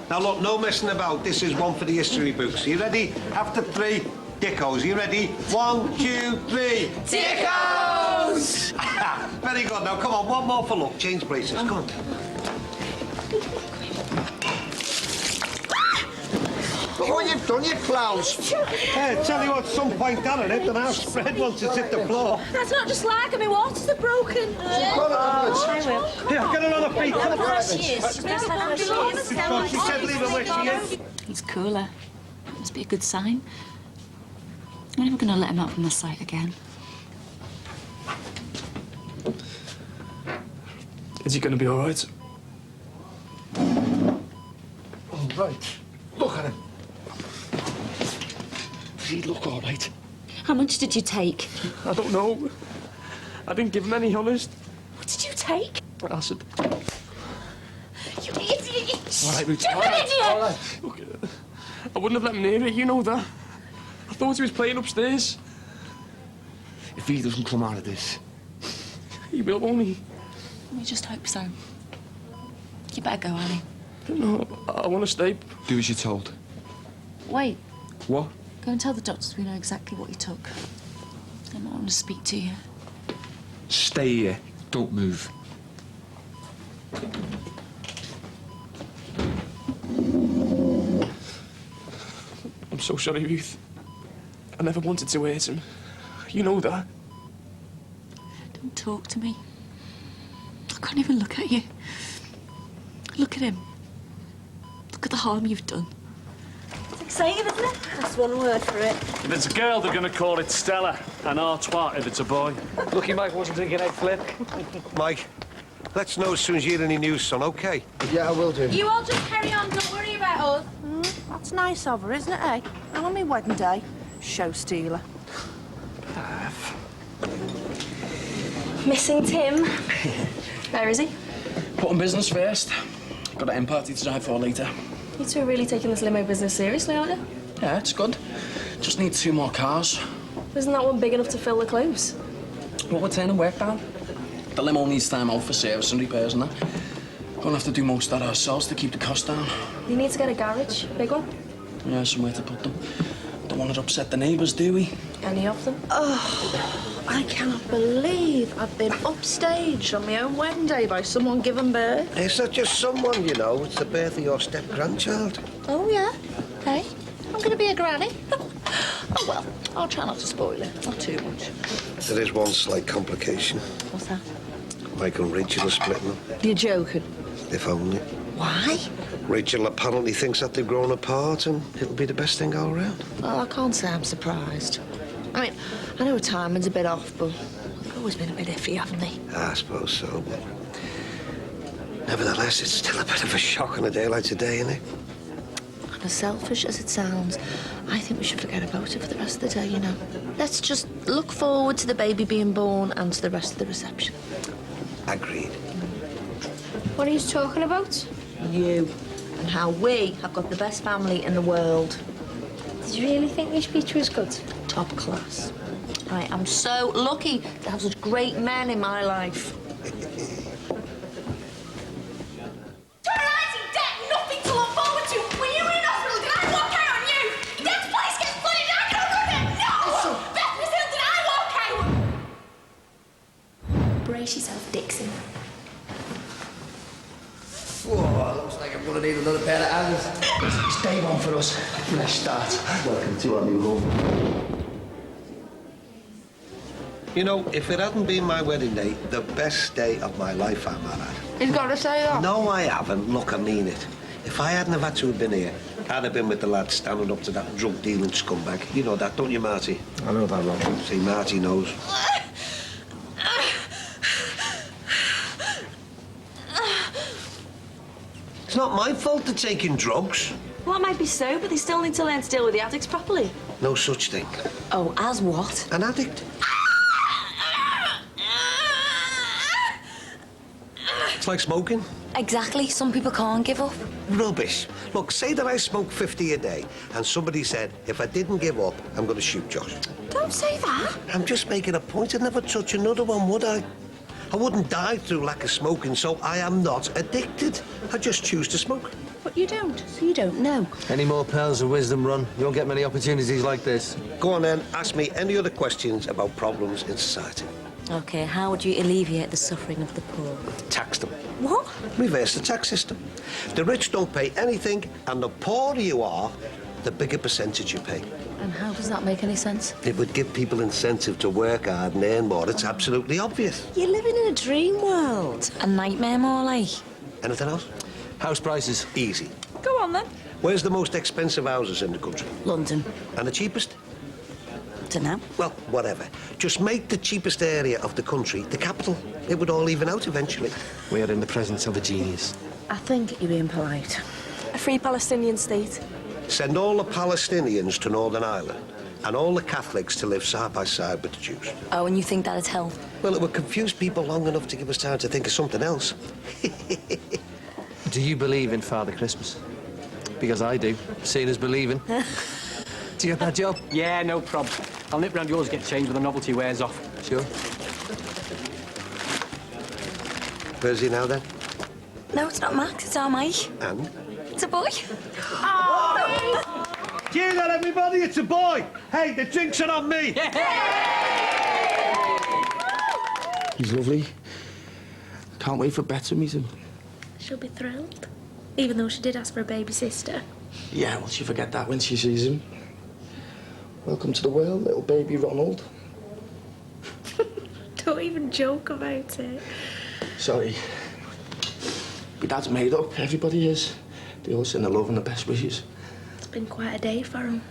Now, look, no messing about. This is one for the history books. You ready? After 3, dickos. You ready? 1, 2, 3. Dickos! Very good. Now, come on, one more for luck. Change places. Come on. Look what you've done, you clowns. Hey, tell you what, some point down on it, and our spread once it's hit the floor. That's not just like, I mean, waters are broken. I will. Here, get her on her feet. Come on. She is. She's best like she is. She said leave her where she is. He's cooler. Must be a good sign. I'm never going to let him out from the sight again. Is he going to be all right? All right. Look at him. Does he look all right? How much did you take? I don't know. I didn't give him any, honest. What did you take? Acid. You idiot! All right, Ruth. Stupid idiot! All right. Look, I wouldn't have let him near it, you know that. I thought he was playing upstairs. If he doesn't come out of this... He will, won't he? We just hope so. You better go, Annie. No, I want to stay. Do as you're told. Wait. What? Go and tell the doctors we know exactly what he took. They might want to speak to you. Stay here. Don't move. I'm so sorry, Ruth. I never wanted to hurt him. You know that. Don't talk to me. I can't even look at you. Look at him. Look at the harm you've done. It's exciting, isn't it? That's one word for it. If it's a girl, they're going to call it Stella, and Artois if it's a boy. Lucky Mike wasn't drinking egg flip. Mike, let's know as soon as you hear any news, son, OK? Yeah, I will do. You all just carry on, don't worry about us. That's nice of her, isn't it, eh? And on my wedding day, show stealer. Missing Tim. Where is he? Putting business first. Got an end party to drive for later. You two are really taking this limo business seriously, aren't you? Yeah, it's good. Just need 2 more cars. Isn't that one big enough to fill the clues? Well, we're turning work down. The limo needs time out for service and repairs and that. Gonna have to do most of that ourselves to keep the cost down. You need to get a garage, big one. Yeah, somewhere to put them. Don't want to upset the neighbours, do we? Any of them? Oh, I cannot believe I've been upstaged on my own wedding day by someone giving birth. It's not just someone, you know. It's the birth of your step-grandchild. Oh, yeah? Hey, I'm going to be a granny. Oh, well, I'll try not to spoil it. Not too much. There is one slight complication. What's that? Michael and Rachel are splitting up. You're joking. If only. Why? Rachel apparently thinks that they've grown apart and it'll be the best thing all around. Well, I can't say I'm surprised. I mean, I know timing's a bit off, but they've always been a bit iffy, haven't they? I suppose so, but... Nevertheless, it's still a bit of a shock on a day like today, isn't it? And as selfish as it sounds, I think we should forget about it for the rest of the day, you know. Let's just look forward to the baby being born and to the rest of the reception. Agreed. What are you talking about? You. And how we have got the best family in the world. Did you really think your speech was good? Top class. I am so lucky to have such great men in my life. Nothing to look forward to. When you were in hospital, did I walk out on you? Your dad's place gets flooded and I can't run it. No! Beth was ill, did I walk out? Brace yourself, Dixon. Whoa, looks like I'm gonna need another pair of hands. It's day one for us. Fresh start. Welcome to our new home. You know, if it hadn't been my wedding day, the best day of my life, I might add. He's got to say that. No, I haven't. Look, I mean it. If I hadn't have had to have been here, I'd have been with the lads standing up to that drug-dealing scumbag. You know that, don't you, Marty? I know that, Rob. See, Marty knows. It's not my fault they're taking drugs. Well, that might be so, but they still need to learn to deal with the addicts properly. No such thing. Oh, as what? An addict. It's like smoking. Exactly. Some people can't give up. Rubbish. Look, say that I smoke 50 a day and somebody said, if I didn't give up, I'm going to shoot Josh. Don't say that. I'm just making a point. I'd never touch another one, would I? I wouldn't die through lack of smoking, so I am not addicted. I just choose to smoke. But you don't, so you don't know. Any more pearls of wisdom, Ron? You won't get many opportunities like this. Go on then, ask me any other questions about problems in society. OK, how would you alleviate the suffering of the poor? Tax them. What? Reverse the tax system. The rich don't pay anything, and the poorer you are, the bigger percentage you pay. And how does that make any sense? It would give people incentive to work hard and earn more. It's absolutely obvious. You're living in a dream world. A nightmare, more like. Anything else? House prices. Easy. Go on, then. Where's the most expensive houses in the country? London. And the cheapest? Dunno. Well, whatever. Just make the cheapest area of the country the capital. It would all even out eventually. We are in the presence of a genius. I think you're being polite. A free Palestinian state. Send all the Palestinians to Northern Ireland and all the Catholics to live side by side with the Jews. Oh, and you think that'd help? Well, it would confuse people long enough to give us time to think of something else. Do you believe in Father Christmas? Because I do. Seeing is believing. Do you get that job? Yeah, no prob. I'll nip round yours, get changed when the novelty wears off. Sure. Where's he now, then? No, it's not Max, it's our Mike. And? It's a boy. Cheer that, everybody, it's a boy! Hey, the drinks are on me! He's lovely. Can't wait for Beth to meet him. She'll be thrilled. Even though she did ask for a baby sister. Yeah, well, she'll forget that when she sees him. Welcome to the world, little baby Ronald. Don't even joke about it. Sorry. My dad's made up. Everybody is. They all send the love and the best wishes. It's been quite a day for him.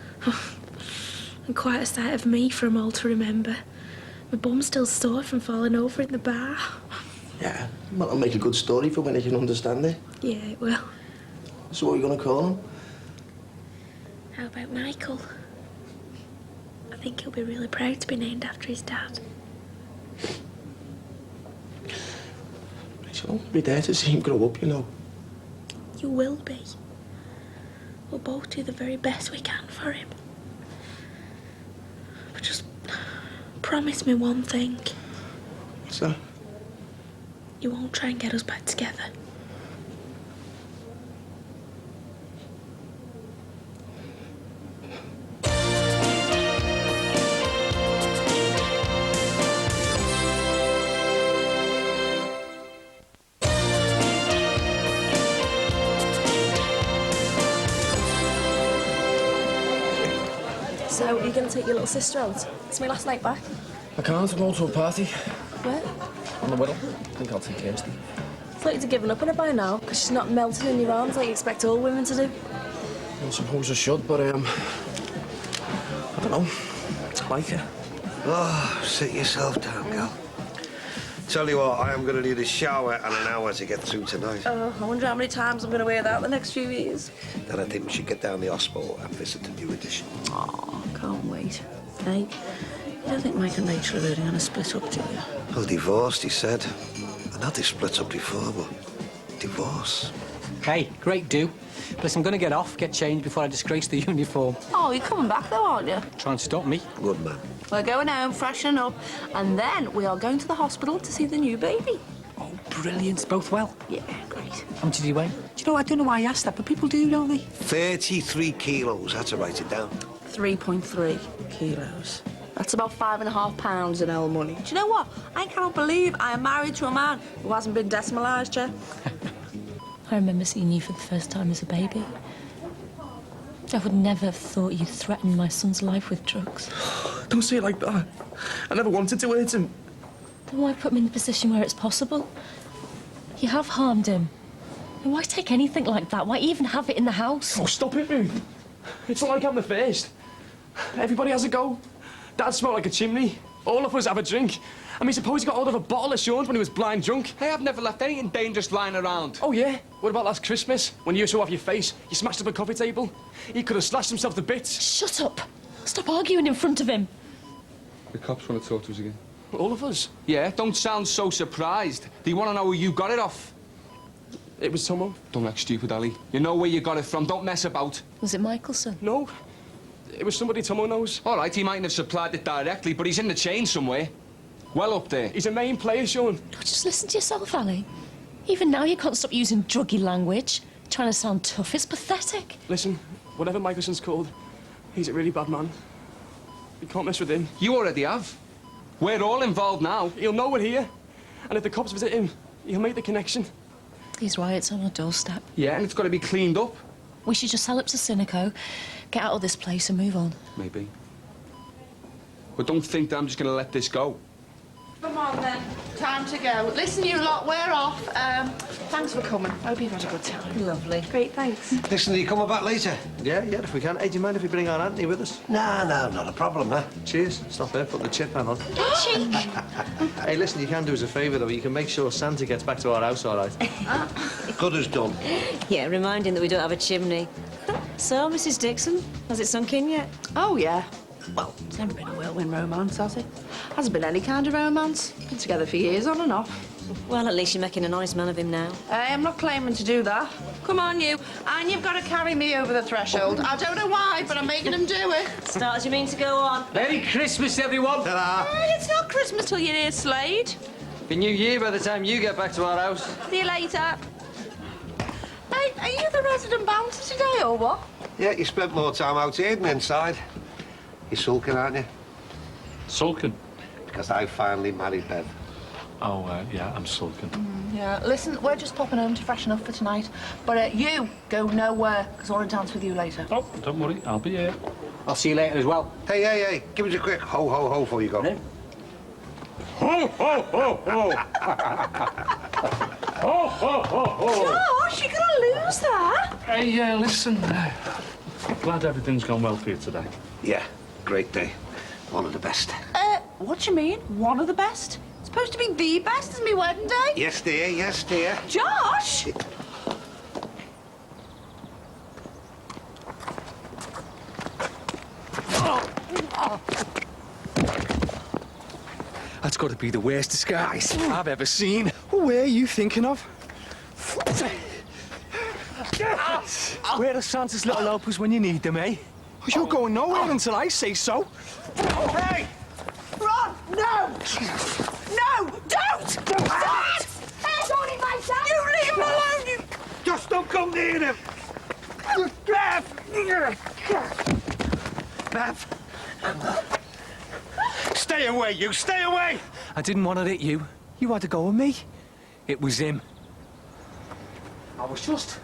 And quite a sight of me for 'em all to remember. My bum's still sore from falling over in the bar. Yeah, well, that'll make a good story for when he can understand it. Yeah, it will. So what are you going to call him? How about Michael? I think he'll be really proud to be named after his dad. So, I'll be there to see him grow up, you know. You will be. We'll both do the very best we can for him. But just promise me one thing. What's that? You won't try and get us back together. So, are you going to take your little sister out? It's my last night back. I can't. I'm going to a party. Where? On the Whittle. I think I'll take Kirsty. I thought you'd have given up on her by now, because she's not melting in your arms like you expect all women to do. I suppose I should, but, I don't know. I like her. Oh, sit yourself down, girl. Tell you what, I am going to need a shower and an hour to get through tonight. Oh, I wonder how many times I'm going to wear that the next few years. Then I think we should get down the hospital and visit the new edition. Oh, can't wait. Hey, you don't think Mike and Rachel are really going to split up, do you? Well, divorced, he said. I know they split up before, but divorce. Hey, great do. Listen, I'm going to get off, get changed before I disgrace the uniform. Oh, you're coming back though, aren't you? Try and stop me. Good man. We're going home, freshen up, and then we are going to the hospital to see the new baby. Oh, brilliant. Both well? Yeah, great. How much did he weigh? Do you know, I don't know why I asked that, but people do, don't they? 33 kilos. Had to write it down. 3.3 kilos. That's about 5.5 pounds in old money. Do you know what? I cannot believe I am married to a man who hasn't been decimalised yet. I remember seeing you for the first time as a baby. I would never have thought you'd threaten my son's life with drugs. Don't say it like that. I never wanted to hurt him. Then why put him in a position where it's possible? You have harmed him. And why take anything like that? Why even have it in the house? Oh, stop it, Ruth. It's not like I'm the first. Everybody has a go. Dad smelled like a chimney. All of us have a drink. I mean, suppose he got hold of a bottle of Sean's when he was blind drunk. Hey, I've never left anything dangerous lying around. Oh, yeah? What about last Christmas? When you saw off your face, you smashed up a coffee table? He could have slashed himself to bits. Shut up! Stop arguing in front of him. The cops want to talk to us again. All of us? Yeah, don't sound so surprised. They want to know who you got it off. It was Tomo. Don't act stupid, Ali. You know where you got it from. Don't mess about. Was it Michael's son? No. It was somebody Tomo knows. All right, he mightn't have supplied it directly, but he's in the chain somewhere. Well up there. He's a main player, Sean. Just listen to yourself, Ali. Even now you can't stop using druggy language. Trying to sound tough. It's pathetic. Listen, whatever Michelson's called, he's a really bad man. We can't mess with him. You already have. We're all involved now. He'll know we're here. And if the cops visit him, he'll make the connection. He's right, it's on our doorstep. Yeah, and it's got to be cleaned up. We should just sell up to Sinico, get out of this place and move on. Maybe. But don't think that I'm just going to let this go. Come on, then. Time to go. Listen, you lot, we're off. Thanks for coming. Hope you've had a good time. Lovely. Great, thanks. Listen, are you coming back later? Yeah, if we can. Hey, do you mind if we bring our Anthony with us? No, not a problem, huh? Cheers. Stop there, put the chip pan on. Cheek. Hey, listen, you can do us a favour, though. You can make sure Santa gets back to our house all right. Good as done. Yeah, reminding that we don't have a chimney. So, Mrs. Dixon, has it sunk in yet? Oh, yeah. Well, it's never been a whirlwind romance, has it? Hasn't been any kind of romance. Been together for years, on and off. Well, at least you're making a nice man of him now. Hey, I'm not claiming to do that. Come on, you. And you've got to carry me over the threshold. I don't know why, but I'm making him do it. Start as you mean to go on. Merry Christmas, everyone. Hey, it's not Christmas till you're here, Slade. Be New Year by the time you get back to our house. See you later. Hey, are you the resident bouncer today, or what? Yeah, you spent more time out here than inside. You're sulking, aren't you? Sulking? Because I finally married Bev. Oh, yeah, I'm sulking. Yeah, listen, we're just popping home to freshen up for tonight. But you go nowhere, because I want to dance with you later. Oh, don't worry, I'll be here. I'll see you later as well. Hey, give us a quick ho, ho, ho before you go. Ho, ho, ho, ho! Ho, ho, ho, ho! Josh, you're going to lose that. Hey, listen, glad everything's gone well for you today. Yeah, great day. One of the best. What do you mean? One of the best? It's supposed to be the best. It's my wedding day. Yes, dear, yes, dear. Josh! That's got to be the worst disguise I've ever seen. Where are you thinking of? Where are Santa's little helpers when you need them, eh? You're going nowhere until I say so. Hey! Ron, no! No, don't! Dad! There's only my son! You leave him alone, you... Just don't go near him! Bev! Stay away, you! Stay away! I didn't want to hit you. You had to go with me. It was him. I was just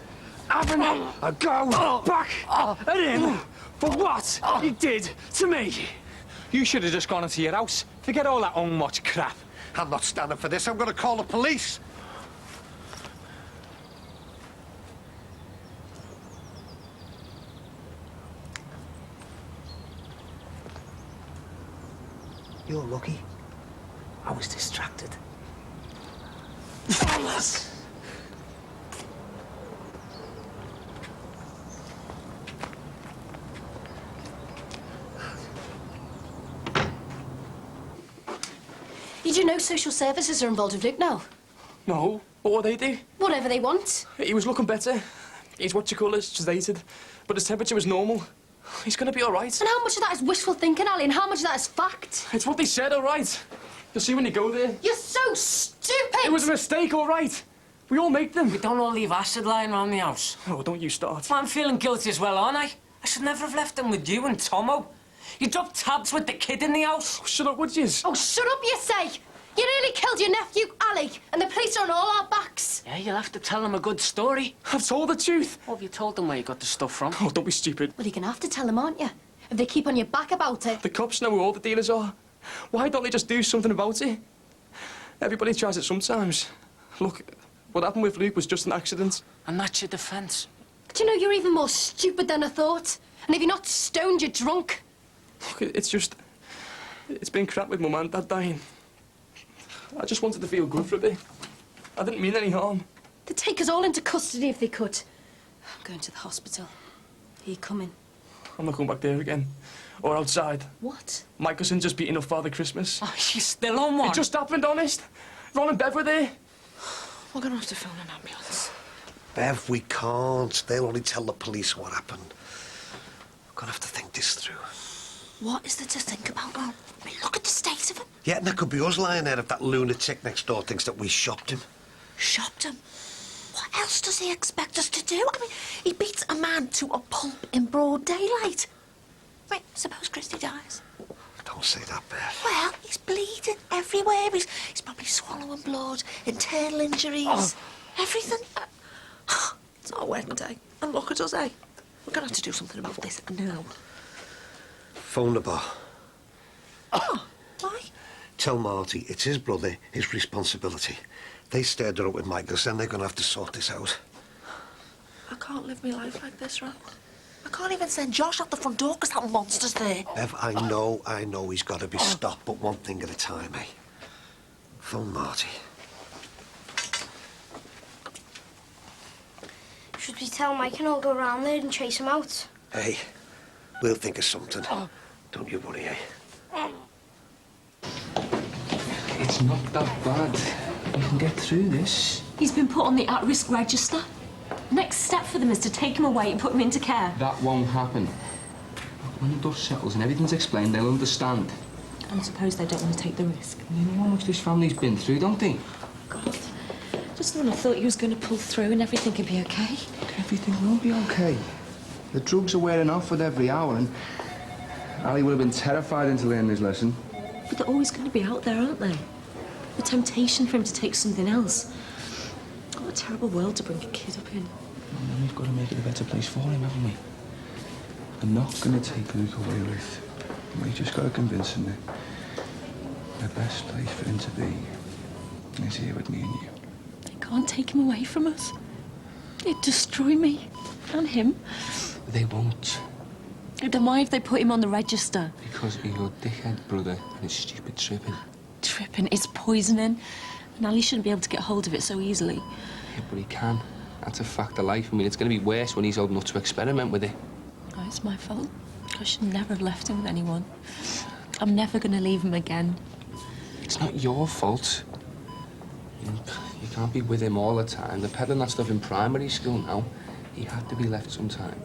having a go back at him for what he did to me. You should have just gone into your house. Forget all that unwatched crap. I'm not standing for this. I'm going to call the police. You're lucky. I was distracted. You do know social services are involved with Luke now? No. What will they do? Whatever they want. He was looking better. He's what you call it, sedated. But his temperature was normal. He's gonna be all right. And how much of that is wishful thinking, Ali, and how much of that is fact? It's what they said, all right. You'll see when you go there. You're so stupid! It was a mistake, all right. We all make them. We don't all leave acid lying around the house. Oh, don't you start. Well, I'm feeling guilty as well, aren't I? I should never have left them with you and Tomo. You dropped tabs with the kid in the house. Oh, shut up, would you? Oh, shut up, you say! You nearly killed your nephew, Ali, and the police are on all our backs. Yeah, you'll have to tell them a good story. I've told the truth. What have you told them where you got the stuff from? Oh, don't be stupid. Well, you're gonna have to tell them, aren't you? If they keep on your back about it. The cops know who all the dealers are. Why don't they just do something about it? Everybody tries it sometimes. Look, what happened with Luke was just an accident. And that's your defence. Do you know you're even more stupid than I thought? And if you're not stoned, you're drunk. Look, it's just... It's been crap with Mum and Dad dying. I just wanted to feel good for a bit. I didn't mean any harm. They'd take us all into custody if they could. I'm going to the hospital. Are you coming? I'm not going back there again. Or outside. What? My cousin just beating up Father Christmas. Oh, she's still on one. It just happened, honest. Ron and Bev were there. We're going to have to phone an ambulance. Bev, we can't. They'll only tell the police what happened. We're going to have to think this through. What is there to think about, Ron? I mean, look at the state of him. Yeah, and that could be us lying there if that lunatic next door thinks that we shopped him. Shopped him? What else does he expect us to do? I mean, he beats a man to a pulp in broad daylight. Wait, suppose Christy dies? Don't say that, Bev. Well, he's bleeding everywhere. He's probably swallowing blood, internal injuries, everything. It's our wedding day. And look at us, eh? We're going to have to do something about this now. Phone the bar. Oh, why? Tell Marty it's his brother, his responsibility. They stirred her up with Michael's, then they're going to have to sort this out. I can't live my life like this, Ron. I can't even send Josh out the front door because that monster's there. Bev, I know he's got to be stopped, but one thing at a time, eh? Phone Marty. Should we tell Mike and I'll go round there and chase him out? Hey, we'll think of something. Don't you worry, eh? It's not that bad. We can get through this. He's been put on the at-risk register. Next step for them is to take him away and put him into care. That won't happen. When the dust settles and everything's explained, they'll understand. And suppose they don't want to take the risk. They know how much this family's been through, don't they? God, just when I thought he was going to pull through and everything would be okay. Everything will be okay. The drugs are wearing off with every hour, and Ali would have been terrified into learning his lesson. But they're always going to be out there, aren't they? The temptation for him to take something else. What a terrible world to bring a kid up in. Well, then we've got to make it a better place for him, haven't we? I'm not going to take Luke away, Ruth. We've just got to convince him that the best place for him to be is here with me and you. They can't take him away from us. They'd destroy me and him. They won't. Then why have they put him on the register? Because of your dickhead brother and his stupid tripping. Tripping is poisoning. And Ali shouldn't be able to get hold of it so easily. Yeah, but he can. That's a fact of life. I mean, it's going to be worse when he's old enough to experiment with it. Oh, it's my fault. I should never have left him with anyone. I'm never going to leave him again. It's not your fault. You can't be with him all the time. They're peddling that stuff in primary school now. He had to be left sometime.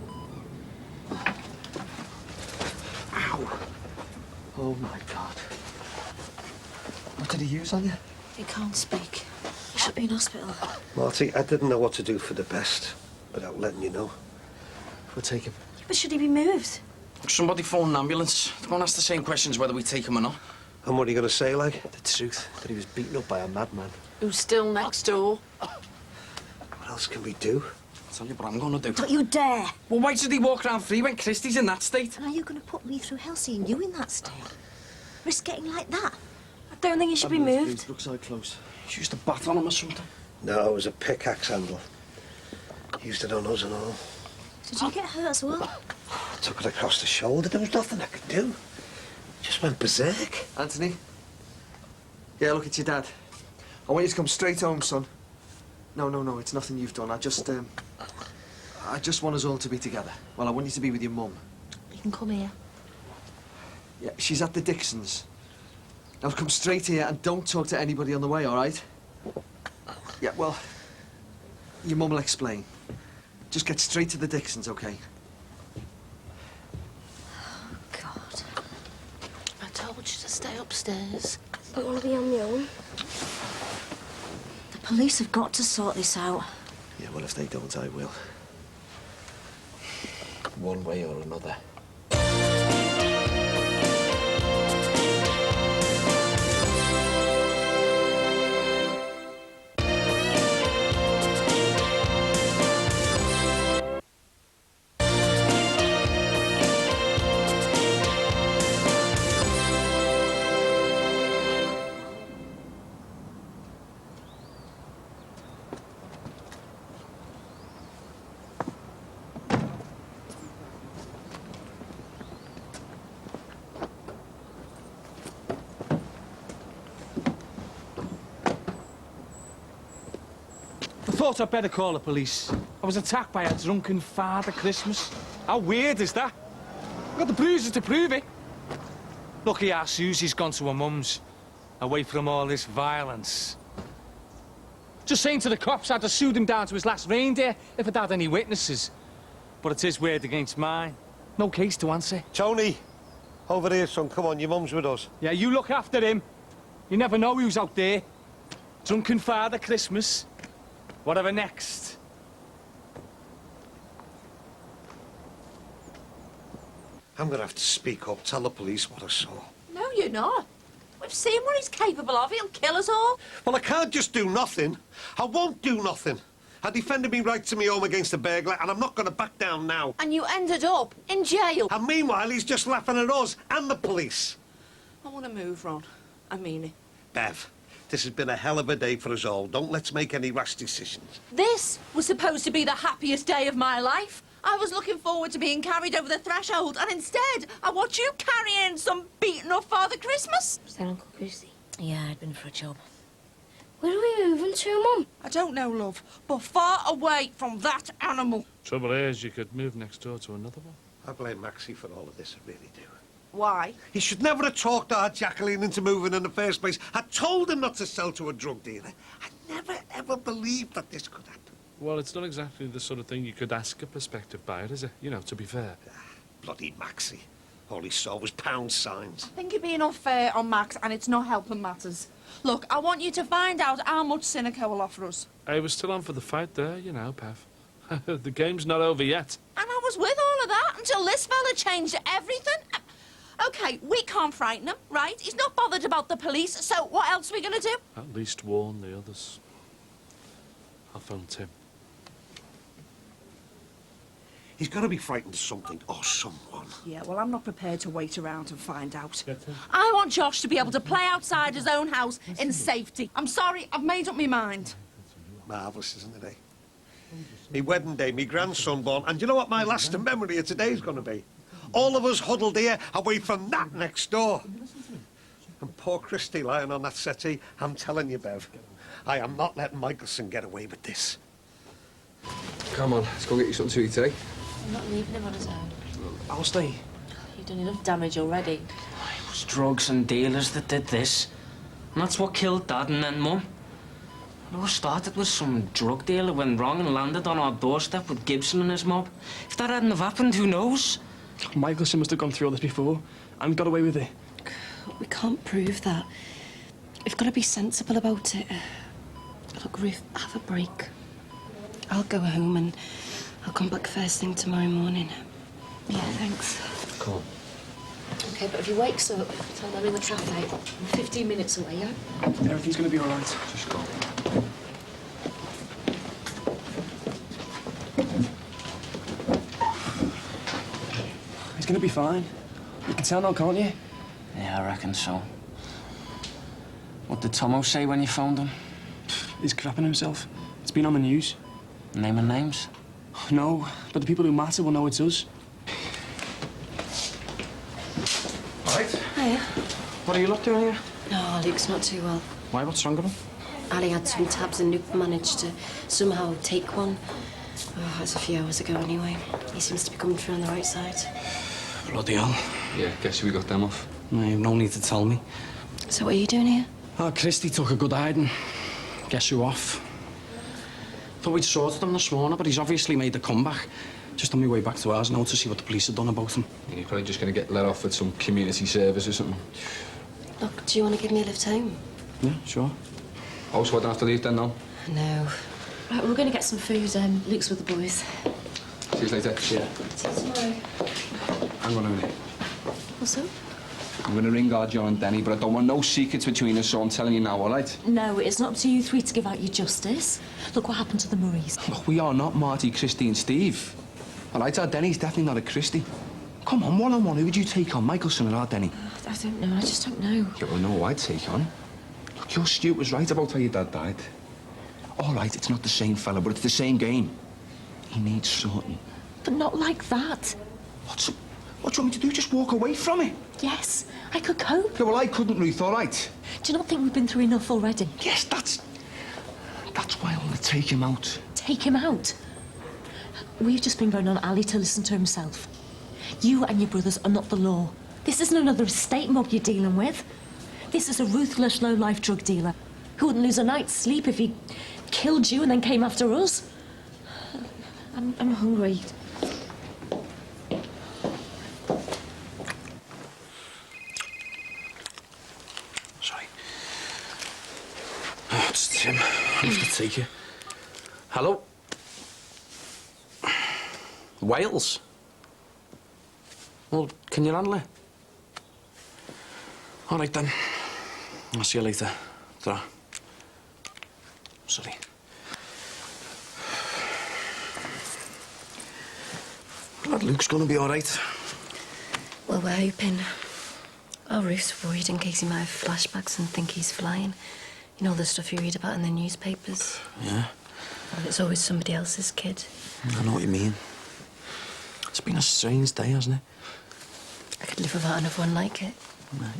Ow! Oh, my God. What did he use on you? He can't speak. He should be in hospital. Marty, I didn't know what to do for the best without letting you know. We'll take him. But should he be moved? Somebody phone an ambulance. They won't ask the same questions whether we take him or not. And what are you going to say, like? The truth, that he was beaten up by a madman. Who's still next door? What else can we do? I'll tell you what I'm going to do. Don't you dare! Well, why should he walk around free when Christie's in that state? And are you going to put me through hell seeing you in that state? Risk getting like that? I don't think he should be moved. Brookside close. She used to bat on him or something. No, it was a pickaxe handle. Used it on us and all. Did you get hurt as well? Took it across the shoulder. There was nothing I could do. Just went berserk. Anthony? Yeah, look, it's your dad. I want you to come straight home, son. No, it's nothing you've done. I just want us all to be together. Well, I want you to be with your mum. You can come here. Yeah, she's at the Dixons. Now come straight here and don't talk to anybody on the way, all right? Yeah, well, your mum will explain. Just get straight to the Dixons, OK? God. I told you to stay upstairs. I don't want to be on my own. The police have got to sort this out. Yeah, well, if they don't, I will. One way or another. I thought I'd better call the police. I was attacked by a drunken Father Christmas. How weird is that? I've got the bruises to prove it. Lucky our Susie's gone to her mum's, away from all this violence. Just saying to the cops I'd have sued him down to his last reindeer if I'd had any witnesses. But it's his word against mine. No case to answer. Tony, over here, son. Come on, your mum's with us. Yeah, you look after him. You never know who's out there. Drunken Father Christmas. Whatever next. I'm going to have to speak up, tell the police what I saw. No, you're not. We've seen what he's capable of. He'll kill us all. Well, I can't just do nothing. I won't do nothing. I defended me right to me home against a burglar, and I'm not going to back down now. And you ended up in jail. And meanwhile, he's just laughing at us and the police. I want to move, Ron. I mean it. Bev, this has been a hell of a day for us all. Don't let's make any rash decisions. This was supposed to be the happiest day of my life. I was looking forward to being carried over the threshold, and instead, I watch you carrying some beaten-up Father Christmas. Was that Uncle Chrissy? Yeah, I'd been for a job. Where are we moving to, Mum? I don't know, love, but far away from that animal. Trouble is, you could move next door to another one. I blame Maxie for all of this, I really do. Why? He should never have talked our Jacqueline into moving in the first place. I told him not to sell to a drug dealer. I never, ever believed that this could happen. Well, it's not exactly the sort of thing you could ask a prospective buyer, is it? You know, to be fair. Bloody Maxie. All he saw was pound signs. I think you're being unfair on Max, and it's not helping matters. Look, I want you to find out how much Cineco will offer us. I was still on for the fight there, you know, Pav. The game's not over yet. And I was with all of that until this fella changed everything. OK, we can't frighten him, right? He's not bothered about the police, so what else are we going to do? At least warn the others. I'll phone Tim. He's got to be frightened of something or someone. Yeah, well, I'm not prepared to wait around and find out. I want Josh to be able to play outside his own house in safety. I'm sorry, I've made up my mind. Marvellous, isn't it, eh? Me wedding day, me grandson born, and you know what my lasting memory of today's going to be? All of us huddled here, away from that next door. And poor Christy lying on that settee. I'm telling you, Bev, I am not letting Michelson get away with this. Come on, let's go get you something to eat, eh? I'm not leaving him on his own. I'll stay. You've done enough damage already. It was drugs and dealers that did this. And that's what killed Dad and then Mum. It all started with some drug dealer went wrong and landed on our doorstep with Gibson and his mob. If that hadn't have happened, who knows? Michelson must have gone through all this before and got away with it. We can't prove that. We've got to be sensible about it. Look, Ruth, have a break. I'll go home and I'll come back first thing tomorrow morning. Yeah, thanks. Come on. OK, but if he wakes up, tell him I'm in the traffic. I'm 15 minutes away, yeah? Everything's going to be all right. Just go. He's going to be fine. You can tell now, can't you? Yeah, I reckon so. What did Tomo say when you phoned him? He's crapping himself. It's been on the news. Naming names? No, but the people who matter will know it's us. All right. Hiya. What are you lot doing here? No, Luke's not too well. Why? What's wrong with him? Ali had some tabs and Luke managed to somehow take one. Oh, that was a few hours ago anyway. He seems to be coming through on the right side. Bloody hell. Yeah, guess we got them off. No, you've no need to tell me. So what are you doing here? Oh, Christy took a good hiding. Guess who off? Thought we'd sorted him this morning, but he's obviously made a comeback. Just on my way back to ours now to see what the police have done about him. Yeah, you're probably just going to get let off with some community service or something. Look, do you want to give me a lift home? Yeah, sure. Oh, so I don't have to leave then, no? No. Right, we're going to get some food. Luke's with the boys. See you later. Yeah. See you tomorrow. Hang on a minute. What's up? I'm going to ring our John and Denny, but I don't want no secrets between us, so I'm telling you now, all right? No, it's not up to you three to give out your justice. Look what happened to the Murrays. Look, we are not Marty, Christy and Steve. All right, our Denny's definitely not a Christy. Come on, one-on-one, who would you take on, Michelson or our Denny? I don't know, I just don't know. Yeah, well, no, who I'd take on. Look, your Stuart was right about how your dad died. All right, it's not the same fella, but it's the same game. He needs sorting. But not like that. What do you want me to do? Just walk away from it? Yes, I could cope. Yeah, well, I couldn't, Ruth, all right? Do you not think we've been through enough already? Yes, that's why I want to take him out. Take him out? We've just been going on Ali to listen to himself. You and your brothers are not the law. This isn't another estate mob you're dealing with. This is a ruthless, low-life drug dealer who wouldn't lose a night's sleep if he killed you and then came after us. I'm hungry. Sorry. Oh, it's Tim. I have to take you. Hello? Wales? Well, can you handle it? All right, then. I'll see you later. Ta-ra. Sorry. Glad Luke's gonna be all right. Well, we're hoping. Oh, Ruth's worried in case he might have flashbacks and think he's flying. You know, the stuff you read about in the newspapers. Yeah? Well, it's always somebody else's kid. I know what you mean. It's been a strange day, hasn't it? I could live without another one like it.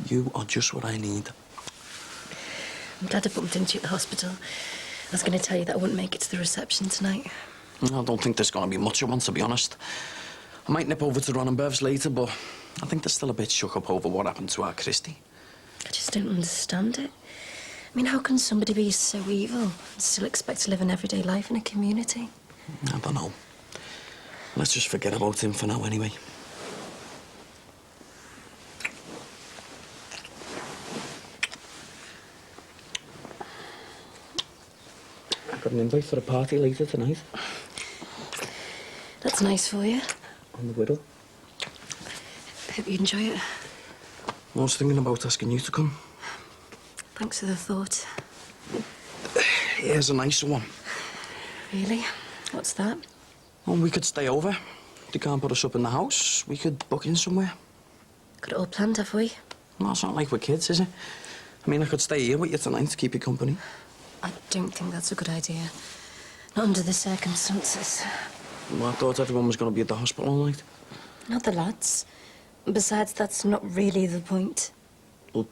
You are just what I need. I'm glad I bumped into you at the hospital. I was going to tell you that I wouldn't make it to the reception tonight. I don't think there's going to be much of one, to be honest. I might nip over to Ron and Bev's later, but I think they're still a bit shook up over what happened to our Christy. I just don't understand it. I mean, how can somebody be so evil and still expect to live an everyday life in a community? I don't know. Let's just forget about him for now, anyway. I've got an invite for a party later tonight. That's nice for you. On the Whittle. Hope you enjoy it. I was thinking about asking you to come. Thanks for the thought. Here's a nicer one. Really? What's that? Well, we could stay over. They can't put us up in the house. We could book in somewhere. Got it all planned, have we? Well, it's not like we're kids, is it? I mean, I could stay here with you tonight to keep you company. I don't think that's a good idea. Not under the circumstances. Well, I thought everyone was going to be at the hospital all night. Not the lads. Besides, that's not really the point. Well,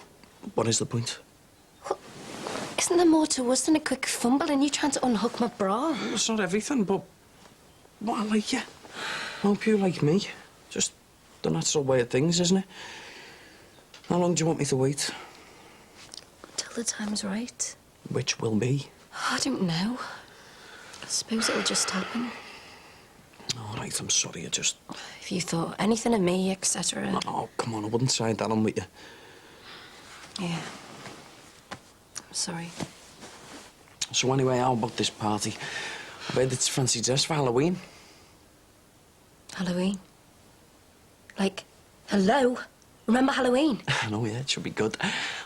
what is the point? Isn't there more to us than a quick fumble and you trying to unhook my bra? Well, it's not everything, but... Well, I like you. I hope you like me. Just the natural way of things, isn't it? How long do you want me to wait? Till the time's right. Which will be? I don't know. I suppose it'll just happen. All right, I'm sorry, I just... If you thought anything of me, etc. Oh, come on, I wouldn't side that on with you. Yeah. I'm sorry. So anyway, how about this party? I bet it's fancy dress for Halloween. Halloween? Like, hello? Remember Halloween? I know, yeah, it should be good.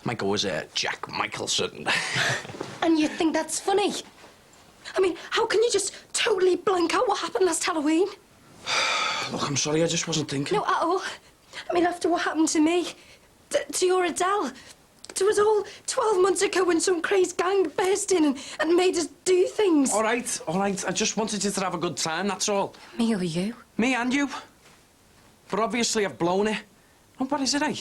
Might go as Jack Michelson. And you think that's funny? I mean, how can you just totally blank out what happened last Halloween? Look, I'm sorry, I just wasn't thinking. No, at all. I mean, after what happened to me, to your Adele, to us all 12 months ago when some crazed gang burst in and made us do things. All right, all right. I just wanted you to have a good time, that's all. Me or you? Me and you. But obviously I've blown it. And what is it, eh?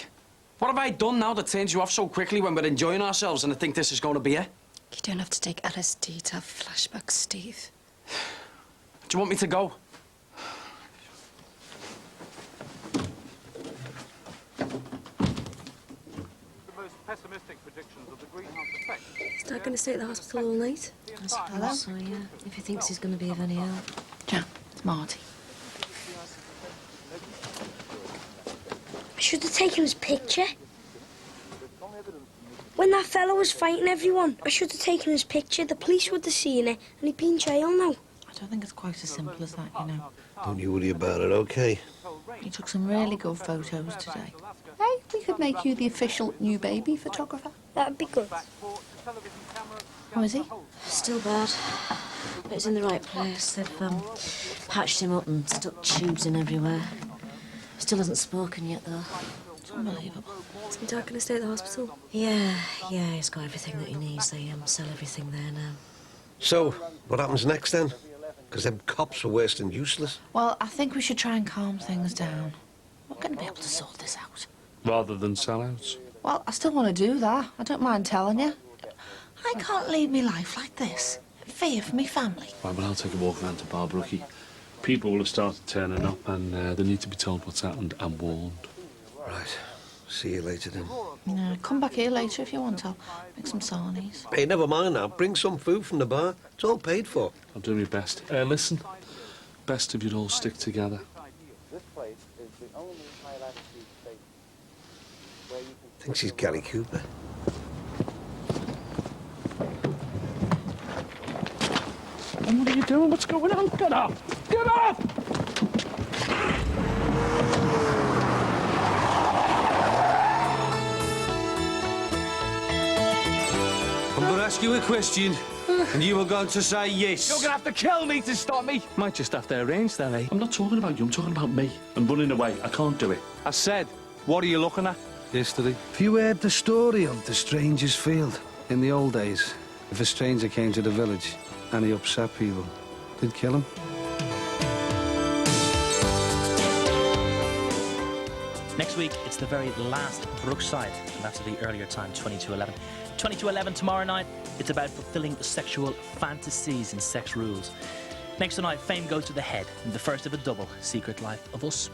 What have I done now that turns you off so quickly when we're enjoying ourselves and I think this is going to be it? You don't have to take LSD to have flashbacks, Steve. Do you want me to go? Pessimistic predictions of the greenhouse effect. Is Dad going to stay at the hospital all night? I suppose so, yeah. If he thinks he's going to be of any help. Jan, it's Marty. I should have taken his picture. When that fella was fighting everyone, I should have taken his picture. The police would have seen it, and he'd be in jail now. I don't think it's quite as simple as that, you know. Don't you worry about it, okay? You took some really good photos today. Hey, we could make you the official new baby photographer. That'd be good. How is he? Still bad. But he's in the right place. They've patched him up and stuck tubes in everywhere. Still hasn't spoken yet, though. It's unbelievable. Is my dad going to stay at the hospital? Yeah, he's got everything that he needs. They sell everything there now. So, what happens next then? Because them cops are worse than useless. Well, I think we should try and calm things down. We're going to be able to sort this out. Rather than sellouts? Well, I still want to do that. I don't mind telling you. I can't lead me life like this. Fear for me family. Right, well, I'll take a walk around to Barbrookie. People will have started turning up and they need to be told what's happened and warned. Right. See you later then. No, come back here later if you want. I'll make some sarnies. Hey, never mind now. Bring some food from the bar. It's all paid for. I'll do my best. Listen, best if you'd all stick together. This place is the only high-latitude state where you can... Thinks he's Gary Cooper. And what are you doing? What's going on? Get up! Get up! I'm going to ask you a question, and you are going to say yes. You're going to have to kill me to stop me. Might just have to arrange that, eh? I'm not talking about you, I'm talking about me. I'm running away. I can't do it. I said, what are you looking at? History. Have you heard the story of the Stranger's Field? In the old days, if a stranger came to the village and he upset people, they'd kill him. Next week, it's the very last Brookside, and that's at the earlier time, 22:11. 22:11 tomorrow night, it's about fulfilling sexual fantasies and sex rules. Next tonight, fame goes to the head in the first of a double, Secret Life of Us.